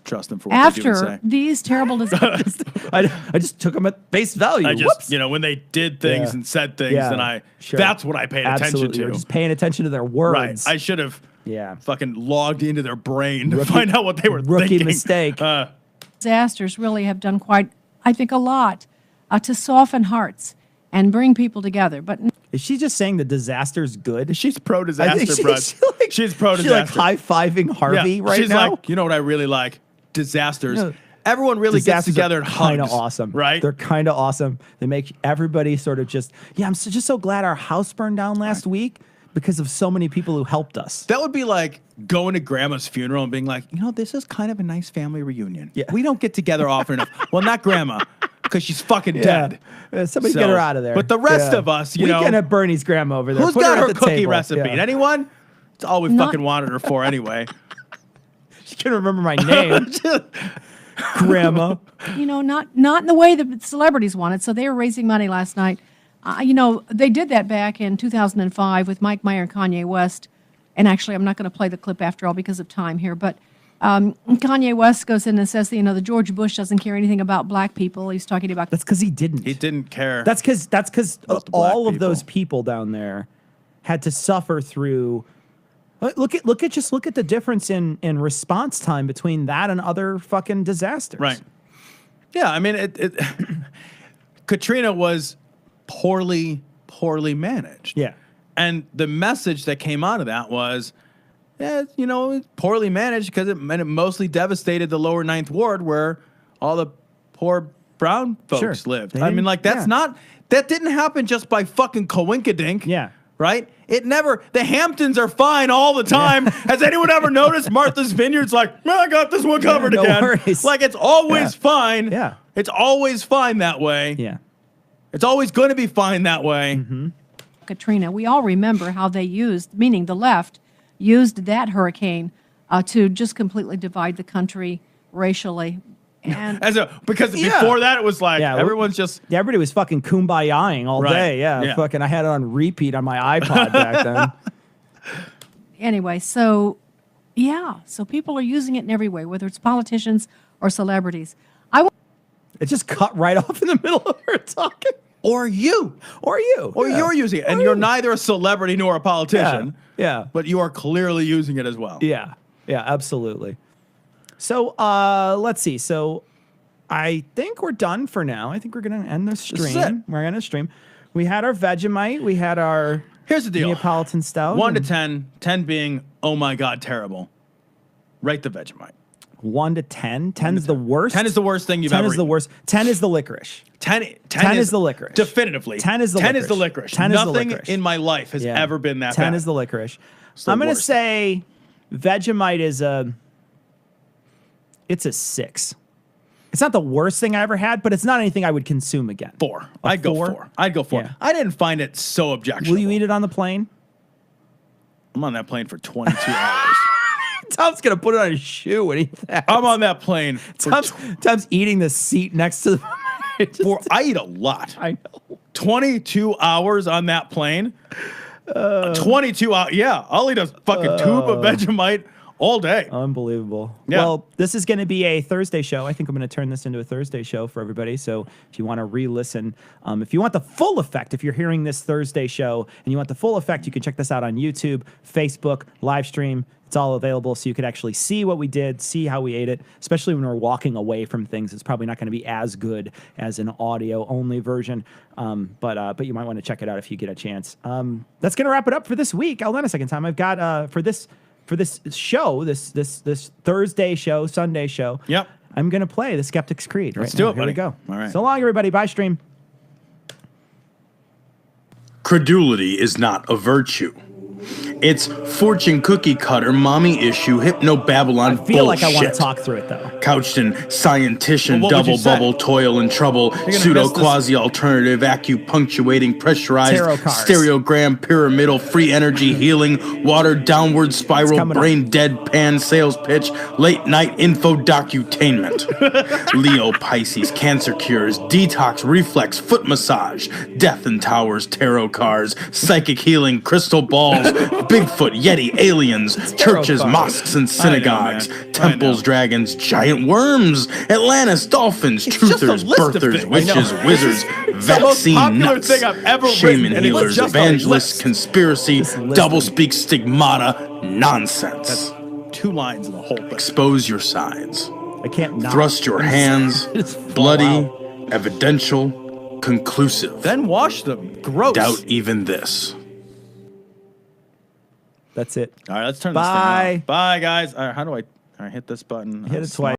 trust them for what they do and After say. these terrible disasters. I just took them at face value. I just, Whoops. when they did things and said things, then that's what I paid attention to. You're just paying attention to their words. Right. I should have Yeah. fucking logged into their brain to find out what they were Rookie thinking. mistake. Disasters really have done quite, I think, a lot to soften hearts and bring people together. But Is she just saying the disaster's good? She's pro-disaster, bro. She's pro-disaster. She's like high-fiving Harvey right she's now. like, you know what I really like? Disasters. No. Everyone really gets together and hugs. Kind of awesome, right? They're kind of awesome. They make everybody sort of just, I'm just so glad our house burned down last week because of so many people who helped us. That would be like going to grandma's funeral and being like, this is kind of a nice family reunion. Yeah. We don't get together often enough. Well, not grandma, because she's fucking dead. Somebody get her out of there. But the rest of us, we can have Bernie's grandma over there. Who's Put got her her at the cookie table. recipe? Yeah. Anyone? It's all we fucking wanted her for anyway. She couldn't remember my name. Grandma. not in the way that celebrities want it. So they were raising money last night. They did that back in 2005 with Mike Meyer and Kanye West. And actually, I'm not going to play the clip after all because of time here. But Kanye West goes in and says, the George Bush doesn't care anything about black people. He's talking about That's because he didn't. He didn't care. That's because all of people. those people down there had to suffer through. Look at the difference in response time between that and other fucking disasters. Right. Yeah, I mean, it Katrina was poorly managed. Yeah. And the message that came out of that was, poorly managed because it mostly devastated the lower Ninth Ward where all the poor brown folks lived. I mean, like, that didn't happen just by fucking coinkydink. Yeah. Right? The Hamptons are fine all the time. Has anyone ever noticed Martha's Vineyard's like, I got this one covered no again. worries. Like, it's always fine. Yeah. It's always fine that way. Yeah. It's always going to be fine that way. Mm-hmm. Katrina. We all remember how they meaning the left, used that hurricane to just completely divide the country racially. And because before that, it was like everyone's just... Everybody was fucking kumbayaing all day. Yeah. Fucking, I had it on repeat on my iPod back then. Anyway, so people are using it in every way, whether it's politicians or celebrities. It just cut right off in the middle of her talking. Or you. Or you're using it. And you're neither a celebrity nor a politician. Yeah. But you are clearly using it as well. Yeah. Yeah, absolutely. So let's see. So I think we're done for now. I think we're going to end the stream. This is it. We're going to stream. We had our Vegemite. We had our Here's the deal. Neapolitan stout. 1 to 10, 10 being, oh my God, terrible. Rate the Vegemite. 1 to 10. 10 is the worst. 10 is the worst thing you've 10 ever is the eaten. worst. 10 is the licorice. 10 is the licorice. Definitively. 10 is the 10 licorice. is the licorice. 10 is the Nothing licorice. in my life has ever been that 10 bad. is the licorice. the I'm going to worst. say Vegemite is it's a 6. It's not the worst thing I ever had, but it's not anything I would consume again. 4. I'd go 4. I'd go 4. Yeah. I didn't find it so objectionable. Will you eat it on the plane? I'm on that plane for 22 hours. Tom's going to put it on his shoe and eat that. I'm on that plane. Tom's eating the seat next to the... I eat a lot. I know. 22 hours on that plane. 22 hours. Yeah, I'll eat a fucking tube of Vegemite all day. Unbelievable. Yeah. Well, this is going to be a Thursday show. I think I'm going to turn this into a Thursday show for everybody. So if you want to re-listen, if you want the full effect, if you're hearing this Thursday show and you want the full effect, you can check this out on YouTube, Facebook, Livestream. It's all available so you could actually see what we did, see how we ate it, especially when we're walking away from things. It's probably not going to be as good as an audio-only version, but you might want to check it out if you get a chance. That's going to wrap it up for this week. Hold on a second, Tom. I've got for this show, this Thursday show, Sunday show. Yep. I'm going to play the Skeptic's Creed. Let's right do now. it, Here buddy. we go. All right. So long, everybody. Bye, stream. Credulity is not a virtue. It's fortune cookie cutter, mommy issue, hypno Babylon I feel like I want to bullshit. talk through it, though. Couched in scientician, Well, what would double you say? bubble, toil and trouble, gonna pseudo miss this- quasi alternative, acupunctuating, pressurized, Tarot cards. stereogram, pyramidal, free energy healing, watered downward spiral, coming up. brain deadpan sales pitch, late night info docutainment. Leo, Pisces, cancer cures, detox, reflex, foot massage, death and towers, tarot cars, psychic healing, crystal balls, Bigfoot, Yeti, aliens, churches, cards. mosques and synagogues, man. I temples, know. dragons, giant worms, Atlantis, dolphins, It's just a truthers, list of birthers, things. I wizards, know. wizards, the most vaccine popular nuts, thing I've ever shaman written, and it's healers, just a evangelists, list. conspiracy, Just list doublespeak, stigmata, nonsense. That's 2 lines in the whole thing. Expose your sides. I can't not. Thrust your hands. Just fall Bloody, out. evidential, conclusive. Then wash them. Gross. Doubt even this. That's it. All right, let's turn Bye. this thing off. Bye, guys. All right, how do I hit this button? Hit it twice.